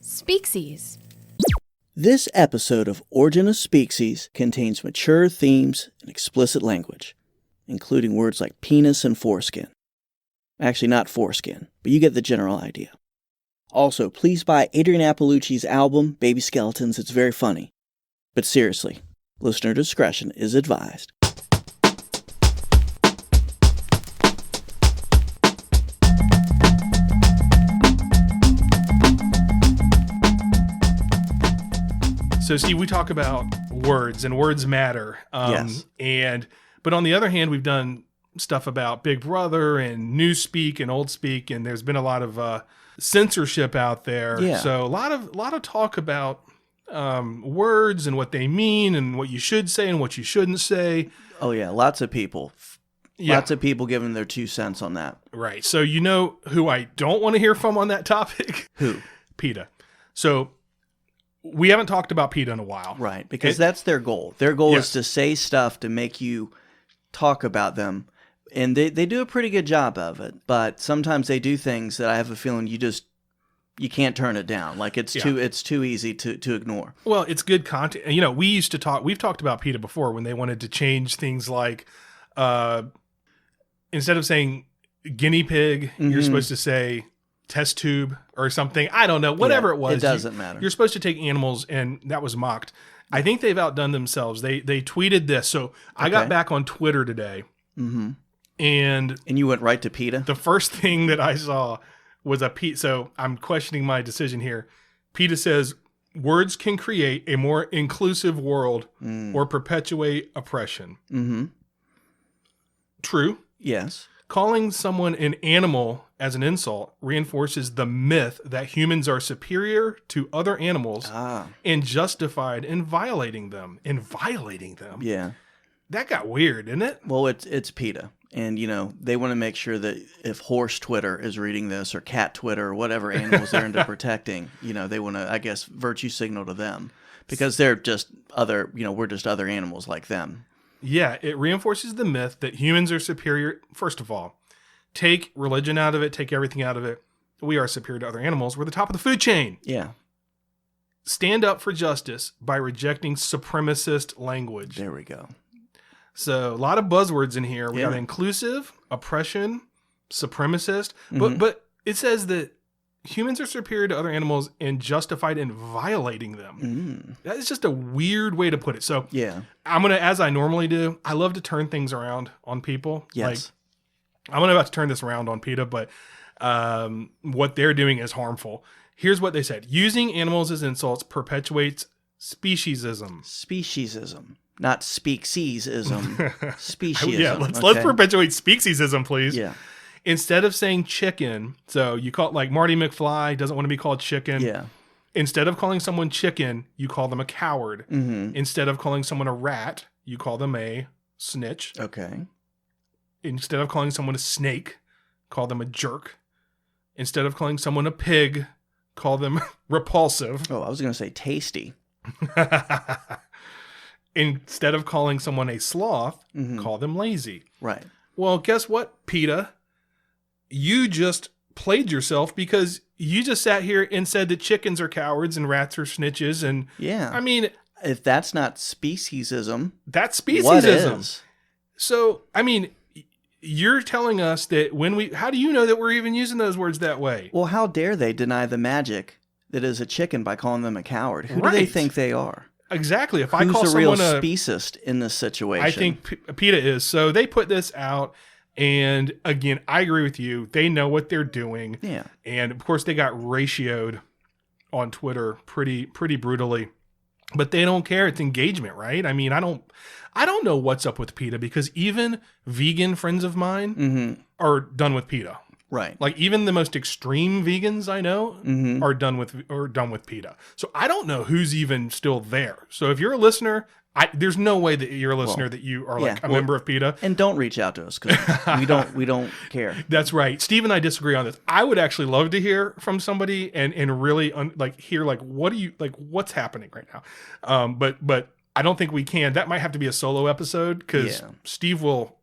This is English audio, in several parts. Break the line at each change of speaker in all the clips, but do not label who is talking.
Speacies.
This episode of Origin of Species contains mature themes and explicit language, including words like penis and foreskin. Actually, not foreskin, but you get the general idea. Also, please buy Adrienne Iapalucci's album, Baby Skeletons. It's very funny. But seriously, listener discretion is advised.
So, Steve, we talk about words, and words matter.
Yes.
But on the other hand, we've done stuff about Big Brother and Newspeak and Old Speak, and there's been a lot of censorship out there.
Yeah.
So, a lot of talk about words and what they mean and what you should say and what you shouldn't say.
Oh, yeah. Lots of people.
Yeah.
Lots of people giving their 2 cents on that.
Right. So, you know who I don't want to hear from on that topic?
Who?
PETA. So, we haven't talked about PETA in a while.
Right, because that's their goal. Their goal
Yes.
is to say stuff to make you talk about them. And they do a pretty good job of it. But sometimes they do things that I have a feeling you can't turn it down. Like it's too easy to ignore.
Well, it's good content. You know, we've talked about PETA before when they wanted to change things like instead of saying guinea pig, you're supposed to say test tube or something. I don't know. Whatever it was.
It doesn't matter.
You're supposed to take animals, and that was mocked. I think they've outdone themselves. They tweeted this. So I got back on Twitter today.
Mm-hmm.
And
you went right to PETA?
The first thing that I saw was a PETA. So I'm questioning my decision here. PETA says, words can create a more inclusive world or perpetuate oppression.
Mm-hmm.
True.
Yes.
Calling someone an animal as an insult reinforces the myth that humans are superior to other animals and justified in violating them.
Yeah.
That got weird, didn't it?
Well, it's PETA. And, they want to make sure that if horse Twitter is reading this or cat Twitter or whatever animals they're into protecting, they want to, I guess, virtue signal to them because they're just other, we're just other animals like them.
Yeah, it reinforces the myth that humans are superior. First of all, take religion out of it, take everything out of it. We are superior to other animals. We're the top of the food chain.
Yeah.
Stand up for justice by rejecting supremacist language.
There we go.
So a lot of buzzwords in here. We got inclusive, oppression, supremacist. But it says that humans are superior to other animals and justified in violating them. That is just a weird way to put it. So I'm going to, as I normally do, I love to turn things around on people.
Yes.
Like, I'm about to turn this around on PETA, but what they're doing is harmful. Here's what they said. Using animals as insults perpetuates speciesism.
Speciesism. Not speaksiesism. Speciesism.
Let's perpetuate speciesism, please.
Yeah.
Instead of saying chicken, so you call it like Marty McFly doesn't want to be called chicken.
Yeah.
Instead of calling someone chicken, you call them a coward.
Mm-hmm.
Instead of calling someone a rat, you call them a snitch.
Okay.
Instead of calling someone a snake, call them a jerk. Instead of calling someone a pig, call them repulsive.
Oh, I was going to say tasty.
Instead of calling someone a sloth, call them lazy.
Right.
Well, guess what, PETA? You just played yourself because you just sat here and said that chickens are cowards and rats are snitches. And I mean,
if that's not speciesism,
that's speciesism.
What is?
So, I mean, you're telling us that how do you know that we're even using those words that way?
Well, how dare they deny the magic that is a chicken by calling them a coward? Who do they think they are?
Exactly. If
Who's
I call
the
someone
real speciesist in this situation?
I think PETA is. So they put this out, and again, I agree with you. They know what they're doing.
Yeah.
And of course, they got ratioed on Twitter pretty brutally, but they don't care. It's engagement, right? I mean, I don't know what's up with PETA because even vegan friends of mine are done with PETA.
Right.
Like even the most extreme vegans I know are done with PETA. So I don't know who's even still there. So if you're a listener, there's no way that you're a listener that you are like a member of PETA.
And don't reach out to us because we don't care.
That's right. Steve and I disagree on this. I would actually love to hear from somebody and really hear what's happening right now. But I don't think we can. That might have to be a solo episode because Steve will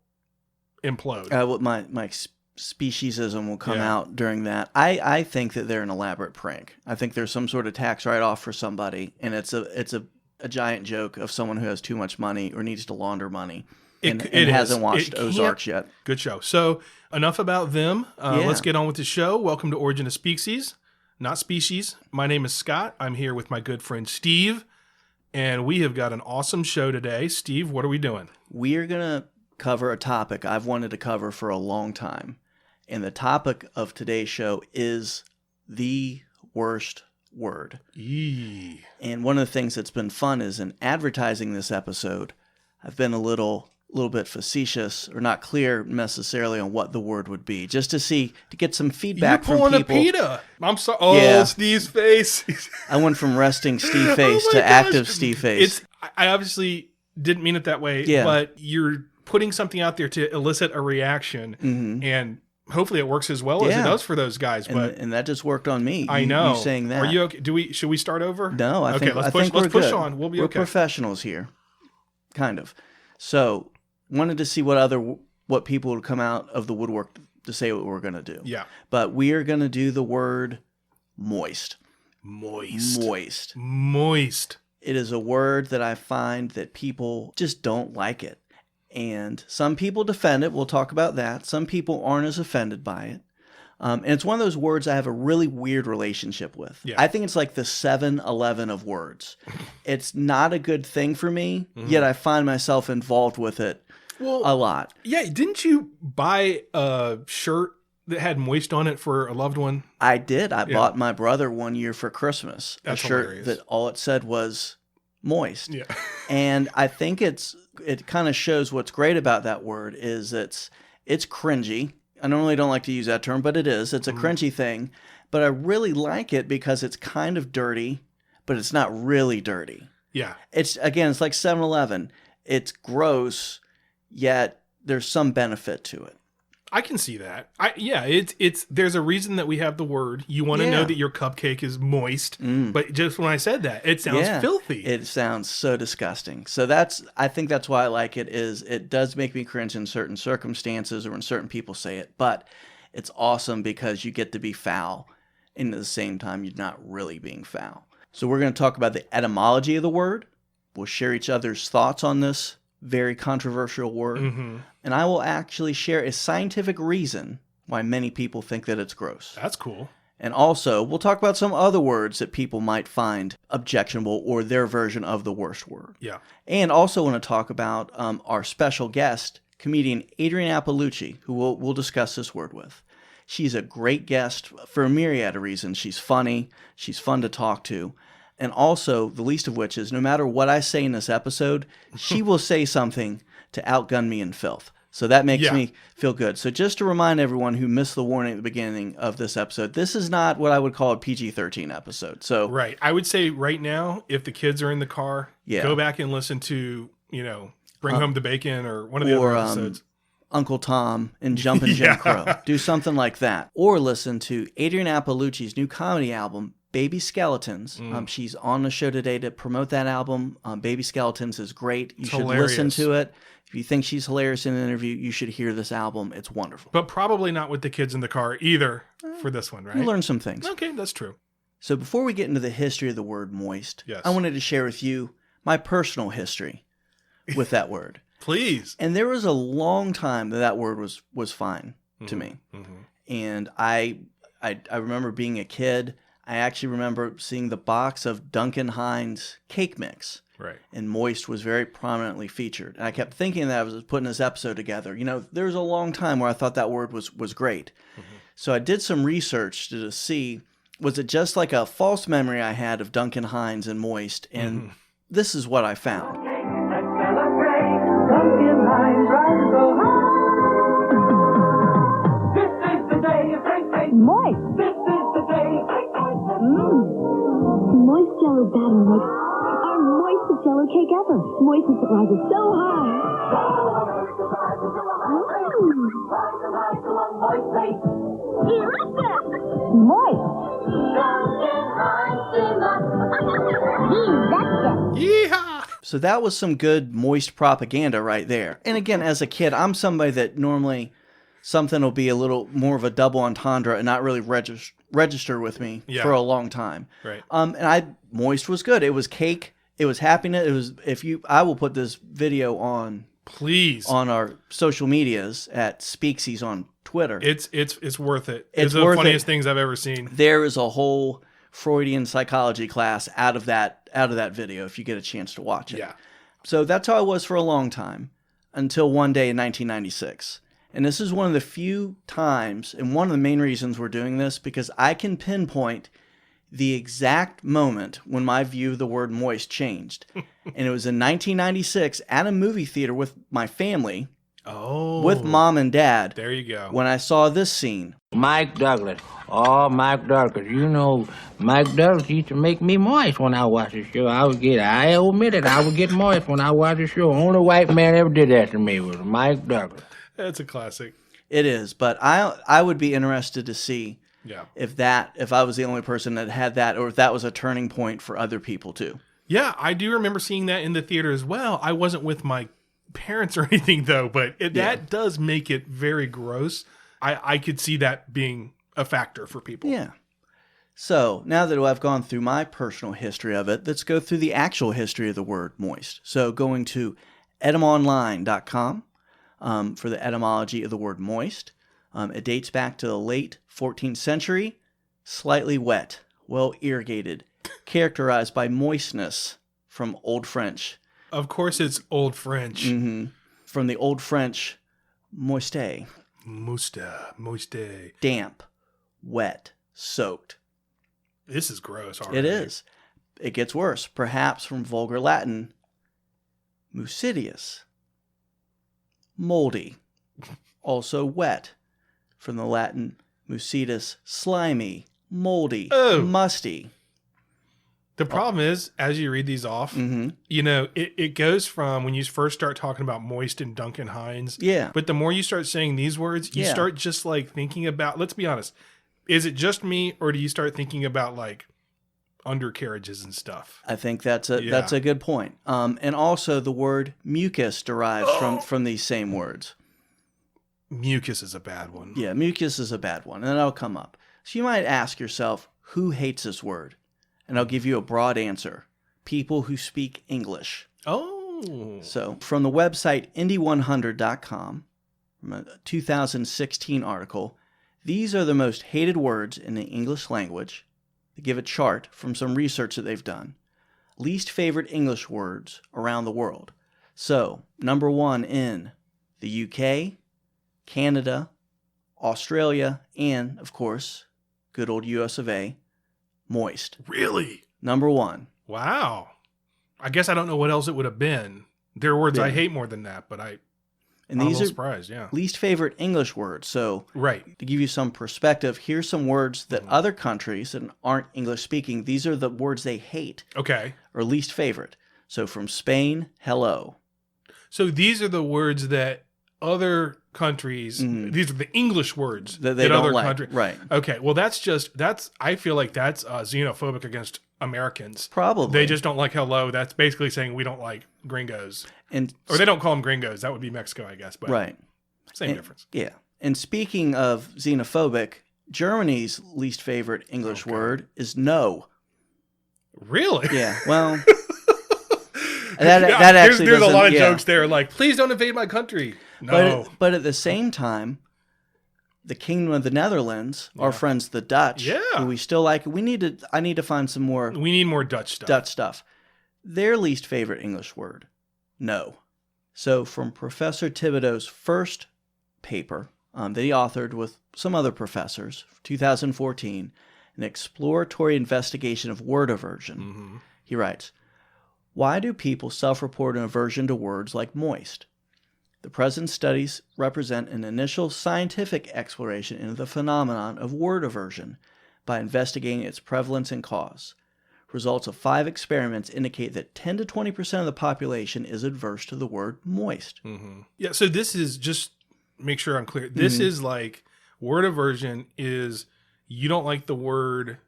implode.
My speciesism will come out during that. I think that they're an elaborate prank. I think there's some sort of tax write-off for somebody, and it's a giant joke of someone who has too much money or needs to launder money and hasn't watched Ozarks yet.
Good show. So enough about them. Let's get on with the show. Welcome to Origin of Species, not Species. My name is Scott. I'm here with my good friend Steve, and we have got an awesome show today. Steve, what are we doing?
We are going to cover a topic I've wanted to cover for a long time. And the topic of today's show is the worst word. And one of the things that's been fun is in advertising this episode, I've been a little bit facetious or not clear necessarily on what the word would be, just to get some feedback from people.
You're pulling a PETA. I'm sorry. Oh, yeah. Steve's face.
I went from resting Steve face to active Steve face.
I obviously didn't mean it that way, but you're putting something out there to elicit a reaction, and hopefully it works as well as it does for those guys.
And that just worked on me.
I know.
You saying that.
Are you okay? Should we start over?
No, I think
let's
we're
push
good.
on. We'll be okay.
We're professionals here, kind of. So wanted to see what people would come out of the woodwork to say what we're going to do.
Yeah.
But we are going to do the word moist.
Moist.
It is a word that I find that people just don't like it. And some people defend it. We'll talk about that. Some people aren't as offended by it. And it's one of those words I have a really weird relationship with. Yeah. I think it's like the 7-Eleven of words. It's not a good thing for me, yet I find myself involved with it a lot.
Yeah, didn't you buy a shirt that had moist on it for a loved one?
I did. I bought my brother one year for Christmas.
That's
a shirt
hilarious.
that all it said was moist.
Yeah.
And I think it kind of shows what's great about that word is it's cringy. I normally don't like to use that term, but it is. It's a cringy thing. But I really like it because it's kind of dirty, but it's not really dirty.
Yeah.
It's like 7-Eleven. It's gross, yet there's some benefit to it.
I can see that. There's a reason that we have the word. You want to know that your cupcake is moist, but just when I said that, it sounds filthy.
It sounds so disgusting. So I think that's why I like it. Is it does make me cringe in certain circumstances or when certain people say it, but it's awesome because you get to be foul, and at the same time you're not really being foul. So we're going to talk about the etymology of the word. We'll share each other's thoughts on this very controversial word. And I will actually share a scientific reason why many people think that it's gross.
That's cool.
And also, we'll talk about some other words that people might find objectionable or their version of the worst word.
Yeah.
And also want to talk about our special guest, comedian Adrienne Iapalucci, who we'll discuss this word with. She's a great guest for a myriad of reasons. She's funny. She's fun to talk to. And also, the least of which is, no matter what I say in this episode, she will say something to outgun me in filth. So that makes me feel good. So just to remind everyone who missed the warning at the beginning of this episode, this is not what I would call a PG-13 episode. So
right. I would say right now, if the kids are in the car, go back and listen to, Bring Home the Bacon or one of the other episodes.
Uncle Tom and Jumpin' Jim Crow. Do something like that. Or listen to Adrienne Iapalucci's new comedy album, Baby Skeletons. She's on the show today to promote that album. Baby Skeletons is great. You should listen to it. If you think she's hilarious in an interview, you should hear this album. It's wonderful.
But probably not with the kids in the car either for this one, right?
You learn some things.
Okay, that's true.
So before we get into the history of the word moist, I wanted to share with you my personal history with that word.
Please.
And there was a long time that word was fine to me. And I remember being a kid. I actually remember seeing the box of Duncan Hines cake mix.
Right.
And moist was very prominently featured. And I kept thinking that I was putting this episode together. There was a long time where I thought that word was great. So I did some research to see, was it just like a false memory I had of Duncan Hines and moist? And this is what I found. Duncan Hines rises so high. This is the day of great moist. This is the day of great moist.
Moist Jello batter makes our moistest Jello cake ever. Moistness that rises so high. Moist.
Yeehaw!
So that was some good moist propaganda right there. And again, as a kid, I'm somebody that normally something will be a little more of a double entendre and not really register with me for a long time.
Right.
Moist was good. It was cake. It was happiness. I will put this video on,
please,
on our social medias at Speaksies on Twitter.
It's worth it. It's the funniest things I've ever seen.
There is a whole Freudian psychology class out of that video if you get a chance to watch it.
Yeah.
So that's how I was for a long time until one day in 1996. And this is one of the few times, and one of the main reasons we're doing this, because I can pinpoint the exact moment when my view of the word moist changed. And it was in 1996 at a movie theater with my family.
Oh.
With mom and dad.
There you go.
When I saw this scene.
Mike Douglas. Oh, Mike Douglas. You know, Mike Douglas used to make me moist when I watched the show. I admit it, I would get moist when I watched the show. Only white man ever did that to me was Mike Douglas.
That's a classic.
It is, but I would be interested to see if I was the only person that had that, or if that was a turning point for other people too.
Yeah, I do remember seeing that in the theater as well. I wasn't with my parents or anything though, but that does make it very gross. I could see that being a factor for people.
Yeah. So now that I've gone through my personal history of it, let's go through the actual history of the word moist. So going to etymonline.com for the etymology of the word moist. It dates back to the late 14th century. Slightly wet, well irrigated, characterized by moistness, from Old French.
Of course it's Old French.
Mm-hmm. From the Old French, moiste.
Moiste.
Damp, wet, soaked.
This is gross already.
It is. It gets worse. Perhaps from Vulgar Latin, mucidius. Moldy. Also wet. From the Latin, mucidus, slimy, moldy, musty.
The problem is, as you read these off, you know, it goes from when you first start talking about moist and Duncan Hines.
Yeah.
But the more you start saying these words, you start just like thinking about, let's be honest, is it just me, or do you start thinking about like undercarriages and stuff?
I think that's a good point. And also the word mucus derives from these same words.
Mucus is a bad one.
Yeah, mucus is a bad one, and that'll come up. So you might ask yourself, who hates this word? And I'll give you a broad answer. People who speak English.
Oh.
So from the website indie100.com, from a 2016 article, these are the most hated words in the English language. They give a chart from some research that they've done. Least favorite English words around the world. So, number 1 in the UK, Canada, Australia, and, of course, good old US of A, moist.
Really?
Number 1.
Wow. I guess I don't know what else it would have been. There are words I hate more than that, but I'm a little surprised,
least favorite English words. So
right.
To give you some perspective, here's some words that other countries that aren't English speaking, these are the words they hate.
Okay.
Or least favorite. So from Spain, hello.
So these are the words that other countries, these are the English words
that they don't
other
like.
countries.
Right.
Okay. Well, I feel like that's xenophobic against Americans.
Probably.
They just don't like hello. That's basically saying we don't like gringos. Or they don't call them gringos. That would be Mexico, I guess. But
right.
Same difference.
Yeah. And speaking of xenophobic, Germany's least favorite English word is no.
Really?
Yeah. Well, that actually
there's a lot of jokes there, like, please don't invade my country. No.
But at the same time, the Kingdom of the Netherlands, our friends the Dutch, who we still like, I need to find some more.
We need more Dutch stuff.
Their least favorite English word, no. So from Professor Thibodeau's first paper that he authored with some other professors, 2014, an exploratory investigation of word aversion, he writes, why do people self-report an aversion to words like moist? The present studies represent an initial scientific exploration into the phenomenon of word aversion by investigating its prevalence and cause. Results of 5 experiments indicate that 10 to 20% of the population is adverse to the word moist.
Yeah, so this is, just make sure I'm clear, this is like, word aversion is you don't like the word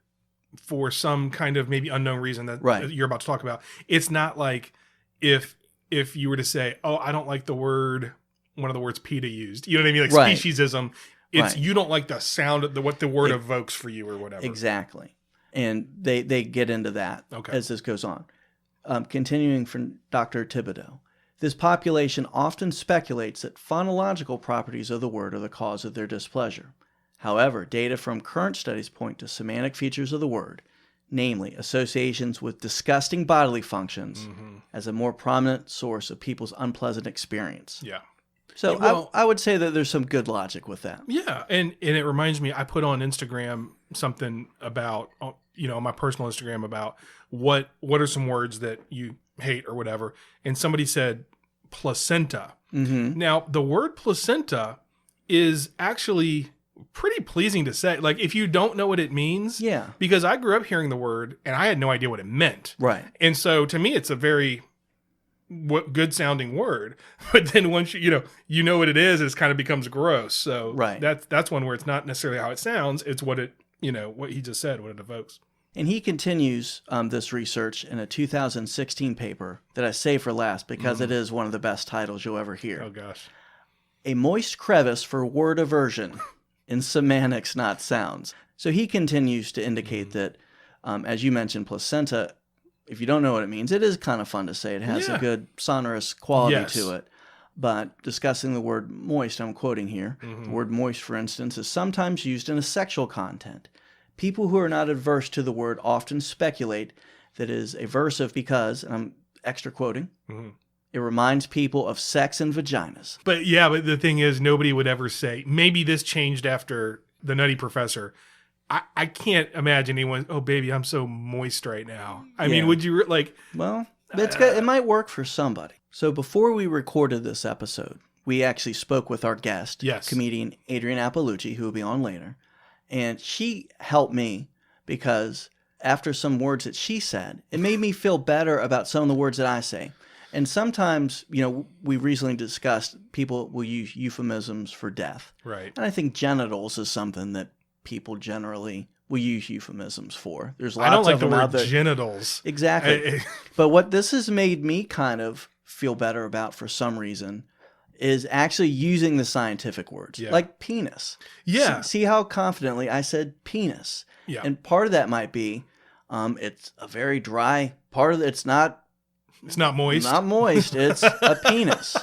for some kind of maybe unknown reason that you're about to talk about. It's not like if you were to say, oh, I don't like the word one of the words PETA used. You know what I mean? Like
Right.
speciesism. It's
Right.
you don't like the sound of what the word evokes for you or whatever.
Exactly. And they get into that as this goes on. Continuing from Dr. Thibodeau. This population often speculates that phonological properties of the word are the cause of their displeasure. However, data from current studies point to semantic features of the word, namely associations with disgusting bodily functions, as a more prominent source of people's unpleasant experience.
Yeah.
So
Well,
I would say that there's some good logic with that.
Yeah, and it reminds me, I put on Instagram something about, on my personal Instagram about what are some words that you hate or whatever, and somebody said placenta. Now, the word placenta is actually pretty pleasing to say. Like, if you don't know what it means, because I grew up hearing the word and I had no idea what it meant.
Right.
And so to me, it's a very good sounding word, but then once you know what it is, it kind of becomes gross. So that's one where it's not necessarily how it sounds, it's what it what he just said, what it evokes.
And he continues this research in a 2016 paper that I save for last because it is one of the best titles you'll ever hear.
Oh gosh.
A moist crevice for word aversion in semantics, not sounds. So he continues to indicate that, as you mentioned, placenta, if you don't know what it means, it is kind of fun to say. It has a good sonorous quality to it. But discussing the word moist, I'm quoting here, the word moist, for instance, is sometimes used in a sexual content. People who are not adverse to the word often speculate that it is aversive because, and I'm extra quoting, it reminds people of sex and vaginas.
But the thing is, nobody would ever say, maybe this changed after The Nutty Professor. I can't imagine anyone, oh, baby, I'm so moist right now. I mean, would you,
Well, it might work for somebody. So before we recorded this episode, we actually spoke with our guest, comedian Adrienne Iapalucci, who will be on later. And she helped me because after some words that she said, it made me feel better about some of the words that I say. And sometimes, we recently discussed people will use euphemisms for death.
Right.
And I think genitals is something that people generally will use euphemisms for. There's lots
I don't like
of them
the word
out there.
genitals.
Exactly. But what this has made me kind of feel better about for some reason is actually using the scientific words, like penis.
Yeah.
See how confidently I said penis.
Yeah.
And part of that might be it's a very dry part of it. It's not
moist.
Not moist. It's a penis.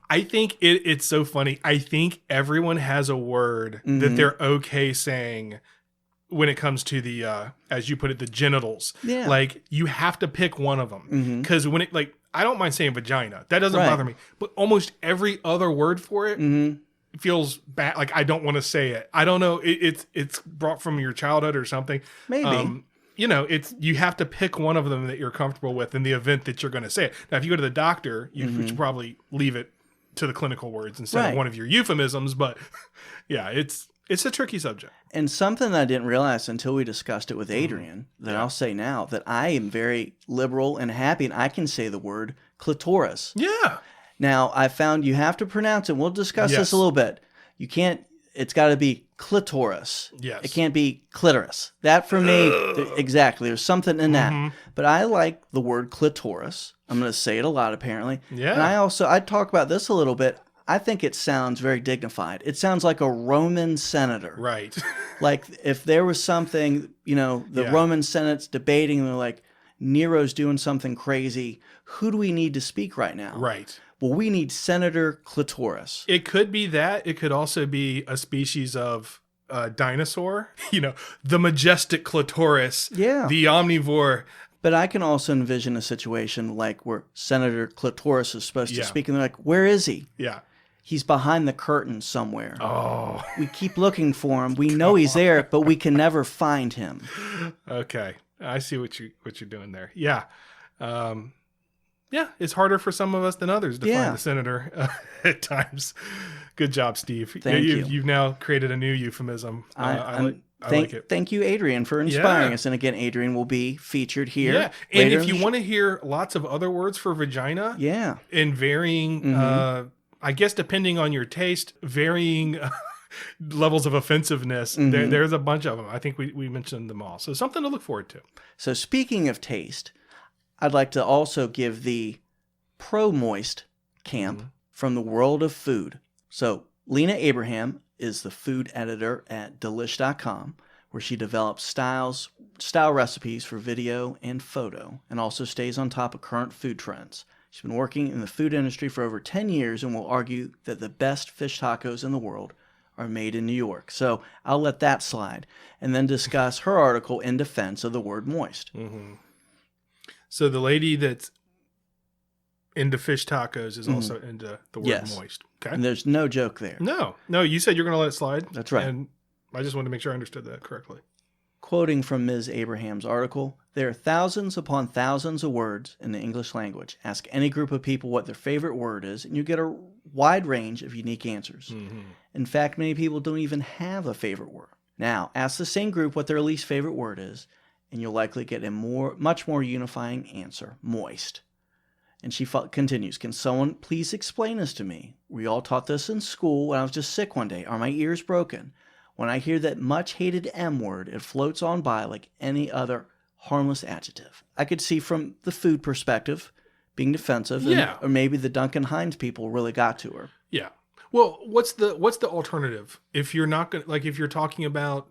I think it's so funny. I think everyone has a word that they're okay saying when it comes to the, as you put it, the genitals.
Yeah.
Like, you have to pick one of them. Because when it, I don't mind saying vagina. That doesn't bother me. But almost every other word for it feels bad. Like, I don't want to say it. I don't know. It's brought from your childhood or something.
Maybe.
You have to pick one of them that you're comfortable with in the event that you're going to say it. Now, if you go to the doctor, you should probably leave it to the clinical words instead of one of your euphemisms. But yeah, it's a tricky subject.
And something that I didn't realize until we discussed it with Adrienne, that I'll say now, that I am very liberal and happy, and I can say the word clitoris.
Yeah.
Now, I found you have to pronounce it. We'll discuss this a little bit. You can't, it's got to be clitoris.
Yes.
It can't be clitoris. That for me, exactly. There's something in that. But I like the word clitoris. I'm going to say it a lot, apparently. Yeah. And I talk about this a little bit. I think it sounds very dignified. It sounds like a Roman senator.
Right.
Like if there was something, the Roman Senate's debating, and they're like, Nero's doing something crazy. Who do we need to speak right now?
Right.
Well, we need Senator Clitoris.
It could be that. It could also be a species of dinosaur. The majestic clitoris.
Yeah.
The omnivore.
But I can also envision a situation like where Senator Clitoris is supposed to speak, and they're like, where is he?
Yeah.
He's behind the curtain somewhere.
Oh.
We keep looking for him. We know he's there, but we can never find him.
Okay. I see what you're doing there. Yeah. It's harder for some of us than others to find the senator at times. Good job, Steve.
Thank you.
You've now created a new euphemism. I like it.
Thank you, Adrienne, for inspiring us. And again, Adrienne will be featured here.
Yeah. And if you want to hear lots of other words for vagina, in varying, I guess depending on your taste, varying levels of offensiveness, there's a bunch of them. I think we mentioned them all. So something to look forward to.
So speaking of taste, I'd like to also give the pro-moist camp from the world of food. So Lena Abraham is the food editor at Delish.com, where she develops style recipes for video and photo, and also stays on top of current food trends. She's been working in the food industry for over 10 years and will argue that the best fish tacos in the world are made in New York. So I'll let that slide and then discuss her article in defense of the word moist.
Mm-hmm. So the lady that's into fish tacos is also into the word moist. Okay.
And there's no joke there.
No, you said you're going to let it slide.
That's right.
And I just wanted to make sure I understood that correctly.
Quoting from Ms. Abraham's article, there are thousands upon thousands of words in the English language. Ask any group of people what their favorite word is, and you get a wide range of unique answers. Mm-hmm. In fact, many people don't even have a favorite word. Now, ask the same group what their least favorite word is, and you'll likely get a much more unifying answer: moist. And she continues, can someone please explain this to me? We all taught this in school when I was just sick one day. Are my ears broken? When I hear that much hated M word, it floats on by like any other harmless adjective. I could see from the food perspective being defensive, or maybe the Duncan Hines people really got to her.
Yeah. Well, what's the alternative? If you're not going if you're talking about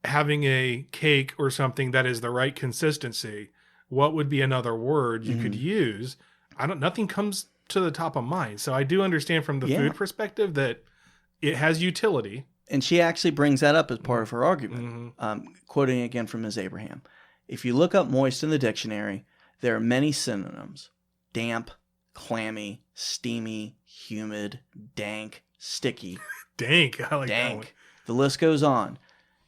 having a cake or something that is the right consistency, what would be another word you could use? Nothing comes to the top of mind. So I do understand from the food perspective that it has utility.
And she actually brings that up as part of her argument. Quoting again from Ms. Abraham. If you look up moist in the dictionary, there are many synonyms: damp, clammy, steamy, humid, dank, sticky.
Dank, I like
dank.
That one.
The list goes on.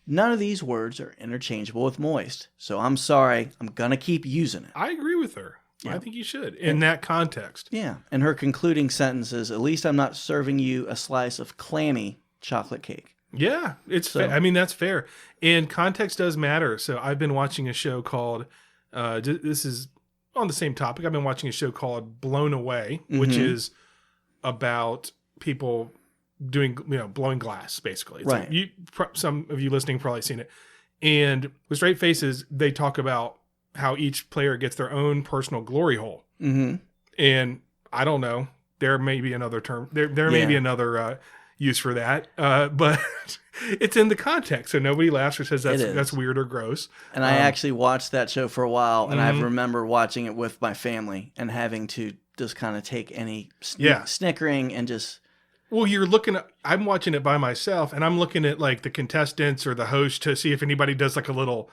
None of these words are interchangeable with moist. So I'm sorry, I'm going to keep using it.
I agree with her. Yeah. I think you should, in that context.
Yeah. And her concluding sentence is, at least I'm not serving you a slice of clammy chocolate cake.
Yeah, it's fair. I mean, that's fair. And context does matter. So I've been watching a show called, this is on the same topic. I've been watching a show called Blown Away, which is about people doing, blowing glass, basically. It's
right.
Some of you listening probably seen it. And with Straight Faces, they talk about how each player gets their own personal glory hole. Mm-hmm. And I don't know, there may be another term. There may be another use for that, but it's in the context, so nobody laughs or says that's weird or gross.
And I actually watched that show for a while, and I remember watching it with my family and having to just kind of take any snickering and just.
Well, I'm watching it by myself, and I'm looking at like the contestants or the host to see if anybody does like a little,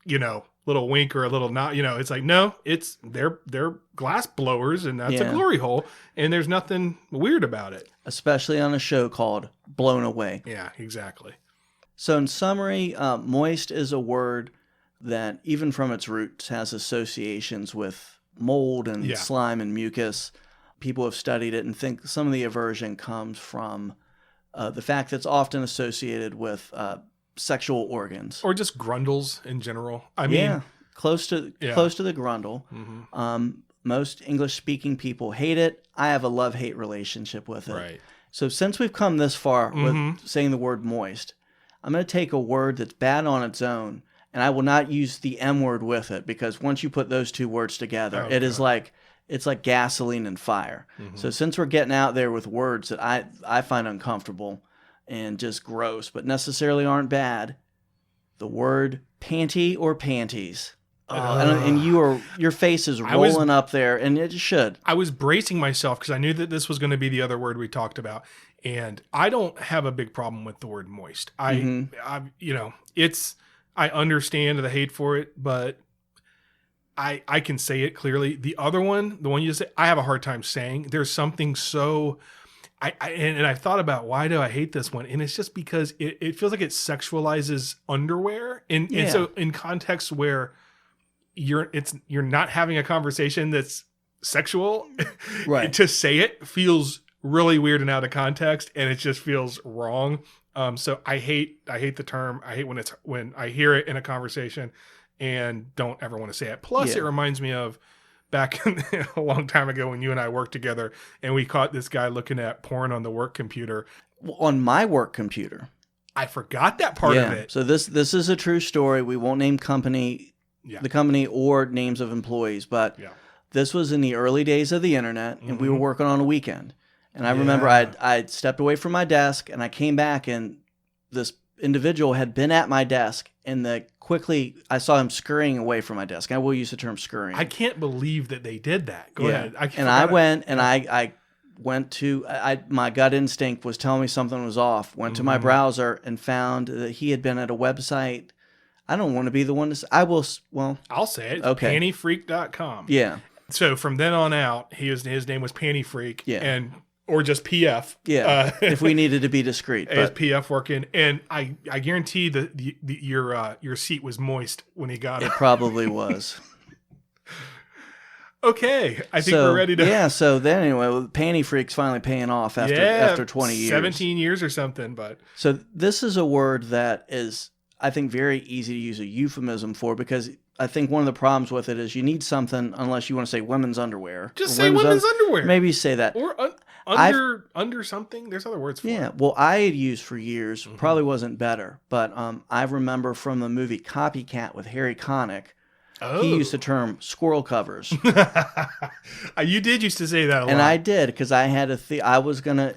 little wink or a little nod. It's like, no, it's they're glass blowers, and that's a glory hole, and there's nothing weird about it.
Especially on a show called Blown Away.
Yeah, exactly.
So in summary, moist is a word that, even from its roots, has associations with mold and slime and mucus. People have studied it and think some of the aversion comes from the fact that it's often associated with sexual organs.
Or just grundles in general. I mean,
close to the grundle. Mm-hmm. Most English-speaking people hate it. I have a love-hate relationship with it.
Right.
So since we've come this far with saying the word moist, I'm going to take a word that's bad on its own, and I will not use the M word with it, because once you put those two words together, it's like gasoline and fire. Mm-hmm. So since we're getting out there with words that I find uncomfortable and just gross, but necessarily aren't bad, the word panty or panties. And your face is rolling up there, and it should. I was bracing myself because I knew that this was going to be the other word we talked about, and I don't have a big problem with the word moist. I understand the hate for it, but I can say it clearly. The other one, the one you say, I have a hard time saying. There's something so. I thought about, why do I hate this one? And it's just because it feels like it sexualizes underwear, and so in contexts where you're not having a conversation that's sexual, right? To say it feels really weird and out of context, and it just feels wrong. So I hate the term. I hate when I hear it in a conversation and don't ever want to say it. Plus, it reminds me of back a long time ago when you and I worked together, and we caught this guy looking at porn on the work computer. On my work computer.
I forgot that part of it.
So this is a true story. We won't name the company or names of employees, but This was in the early days of the internet, and we were working on a weekend. And I remember I stepped away from my desk, and I came back, and this individual had been at my desk, and quickly I saw him scurrying away from my desk. I will use the term scurrying.
I can't believe that they did that. Go ahead.
I went to my gut instinct was telling me something was off. Went to my browser and found that he had been at a website. I don't want to be the one to say.
I'll say it.
Okay.
Pantyfreak.com.
Yeah.
So from then on out, his name was Panty Freak.
Yeah.
Or just PF.
Yeah. If we needed to be discreet.
As PF working. And I guarantee that your seat was moist when he got it.
It probably was.
Okay. I think we're ready to.
Yeah. So then anyway, Panty Freak's finally paying off after 20 years.
17 years or something. But
so this is a word that is, I think, very easy to use a euphemism for, because I think one of the problems with it is you need something, unless you want to say women's underwear.
Just say women's underwear.
Maybe say that.
Or under something. There's other words for it.
Yeah. Well, I had used for years, probably wasn't better, but I remember from the movie Copycat with Harry Connick, he used the term squirrel covers.
You did used to say that a lot.
And I did, because I had I was gonna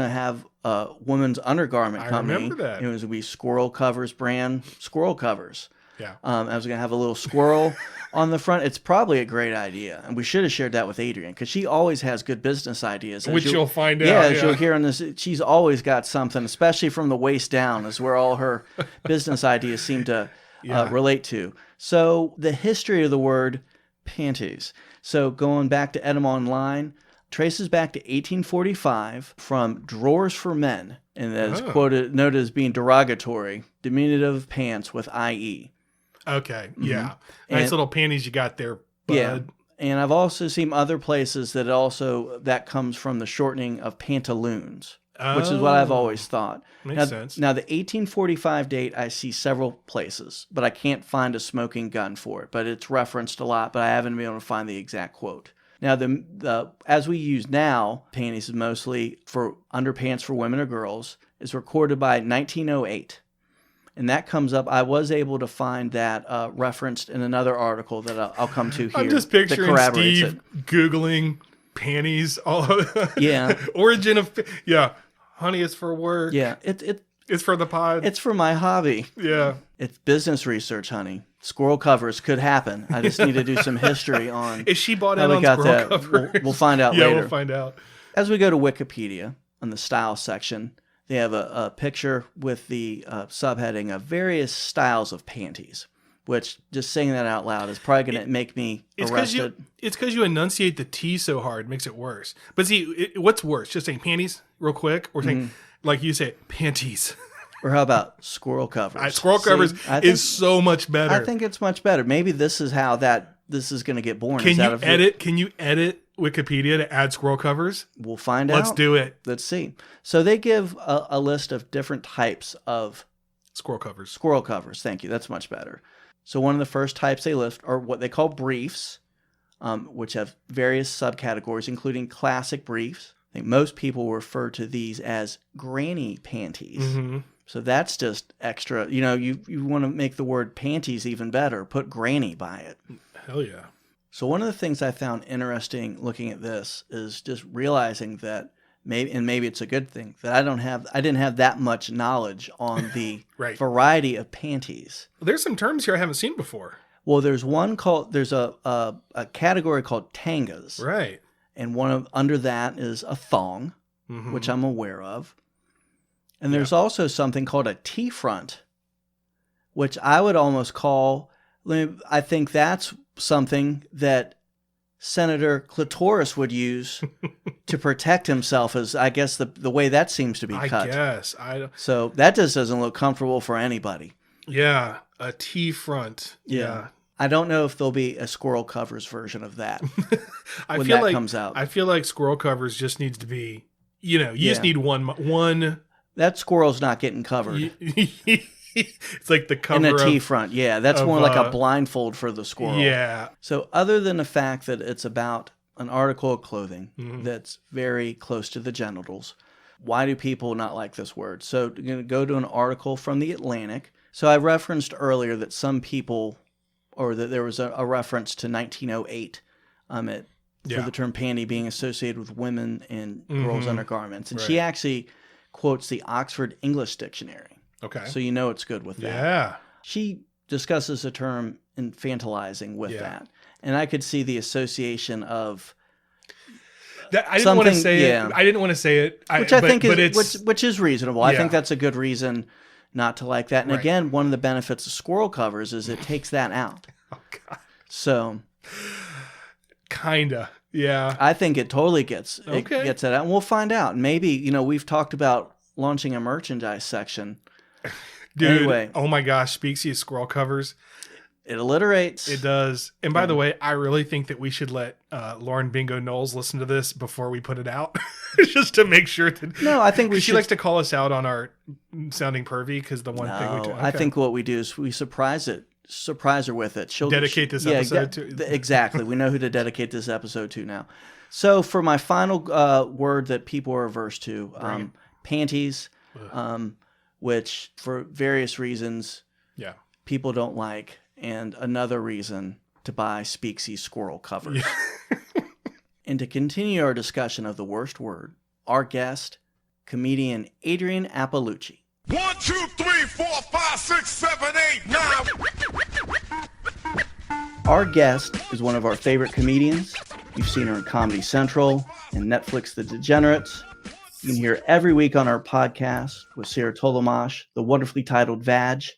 have a women's undergarment company.
I remember that.
It was going to be Squirrel Covers brand, Squirrel Covers.
Yeah.
I was going to have a little squirrel on the front. It's probably a great idea. And we should have shared that with Adrienne, because she always has good business ideas.
Which you'll find out.
Yeah, as you'll hear on this, she's always got something, especially from the waist down is where all her business ideas seem to relate to. So the history of the word panties. So going back to Edom Online, traces back to 1845 from Drawers for Men, and that is noted as being derogatory, diminutive pants with IE.
Okay, yeah. Nice little panties you got there, bud.
Yeah, and I've also seen other places that comes from the shortening of pantaloons, which is what I've always thought.
Makes sense.
Now, the 1845 date, I see several places, but I can't find a smoking gun for it. But it's referenced a lot, but I haven't been able to find the exact quote. Now, as we use now, panties is mostly for underpants for women or girls, is recorded by 1908. And that comes up, I was able to find that referenced in another article that I'll come to here.
I'm just picturing Steve Googling panties. Origin of, honey, it's for work.
Yeah,
it's for the pod.
It's for my hobby.
Yeah.
It's business research, honey. Squirrel covers could happen. I just need to do some history on.
Is she bought in on squirrel covers?
We'll find out later.
Yeah, we'll find out.
As we go to Wikipedia, on the style section, they have a picture with the subheading of various styles of panties, which just saying that out loud is probably going to make me arrested.
It's because you enunciate the T so hard, it makes it worse. But see, what's worse? Just saying panties real quick, or saying, like you say, panties.
Or how about squirrel covers?
Squirrel covers is so much better.
I think it's much better. Maybe this is how this is going to get born.
Can you edit Wikipedia to add squirrel covers?
We'll find out.
Let's do it.
Let's see. So they give a list of different types of
squirrel covers.
Squirrel covers. Thank you. That's much better. So one of the first types they list are what they call briefs, which have various subcategories, including classic briefs. I think most people refer to these as granny panties. Mm-hmm. So that's just extra. You know, you want to make the word panties even better. Put granny by it.
Hell yeah.
So one of the things I found interesting looking at this is just realizing that maybe it's a good thing that I didn't have that much knowledge on the variety of panties.
There's some terms here I haven't seen before.
Well, there's a category called tangas.
Right.
And under that is a thong, which I'm aware of. And there's also something called a T-front, which I would almost call, I think that's something that Senator Clitoris would use to protect himself, as I guess the way that seems to be cut.
I guess.
So that just doesn't look comfortable for anybody.
Yeah, a T-front. Yeah.
I don't know if there'll be a squirrel covers version of that when that comes out.
I feel like squirrel covers just needs to be, you just need one.
That squirrel's not getting covered.
It's like the cover
in a T-front. Yeah, that's more like a blindfold for the squirrel.
Yeah.
So other than the fact that it's about an article of clothing that's very close to the genitals, why do people not like this word? So you're going to go to an article from The Atlantic. So I referenced earlier that some people, or that there was a reference to 1908 for the term panty being associated with women and girls' undergarments. And
Right.
she actually quotes the Oxford English Dictionary.
Okay.
So you know it's good with that.
Yeah.
She discusses the term infantilizing with that. And I could see the association of
that, I didn't want to say
yeah.
it. I didn't want to say it.
Which I think is which is reasonable. I
Yeah.
think that's a good reason not to like that. And
Right.
again, one of the benefits of Squirrel Covers is it takes that out.
Oh, God.
So
Kinda. Yeah.
I think it totally gets
Okay.
it gets it out. And we'll find out. Maybe, we've talked about launching a merchandise section.
Dude,
Anyway.
oh my gosh, Speaksie Squirrel Covers.
It alliterates.
It does. And by the way, I really think that we should let Lauren Bingo Knowles listen to this before we put it out, just to make sure that.
No, I think we
she
should.
likes to call us out on our sounding pervy because the one thing we do.
I think what we do is we surprise her with it. She'll
dedicate this episode to.
Exactly. We know who to dedicate this episode to now. So for my final word that people are averse to, panties, which for various reasons, people don't like. And another reason to buy Speaksie Squirrel Covers. Yeah. And to continue our discussion of the worst word, our guest, comedian Adrienne Iapalucci.
1, 2, 3, 4, 5, 6, 7, 8, 9.
Our guest is one of our favorite comedians. You've seen her in Comedy Central and Netflix The Degenerates. You can hear her every week on our podcast with Sarah Tolomash, the wonderfully titled Vadge.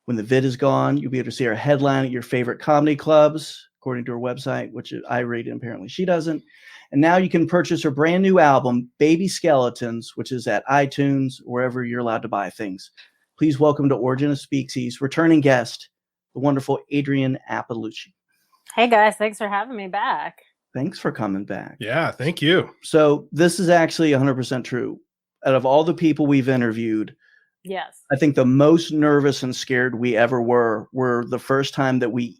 When the vid is gone, you'll be able to see her headline at your favorite comedy clubs, according to her website, which I read and apparently she doesn't. And now you can purchase her brand new album, Baby Skeletons, which is at iTunes, wherever you're allowed to buy things. Please welcome to Origin of Speaksies, returning guest, the wonderful Adrienne Iapalucci.
Hey guys, thanks for having me back.
Thanks for coming back.
Yeah, thank you.
So this is actually 100% true. Out of all the people we've interviewed,
yes,
I think the most nervous and scared we ever were the first time that we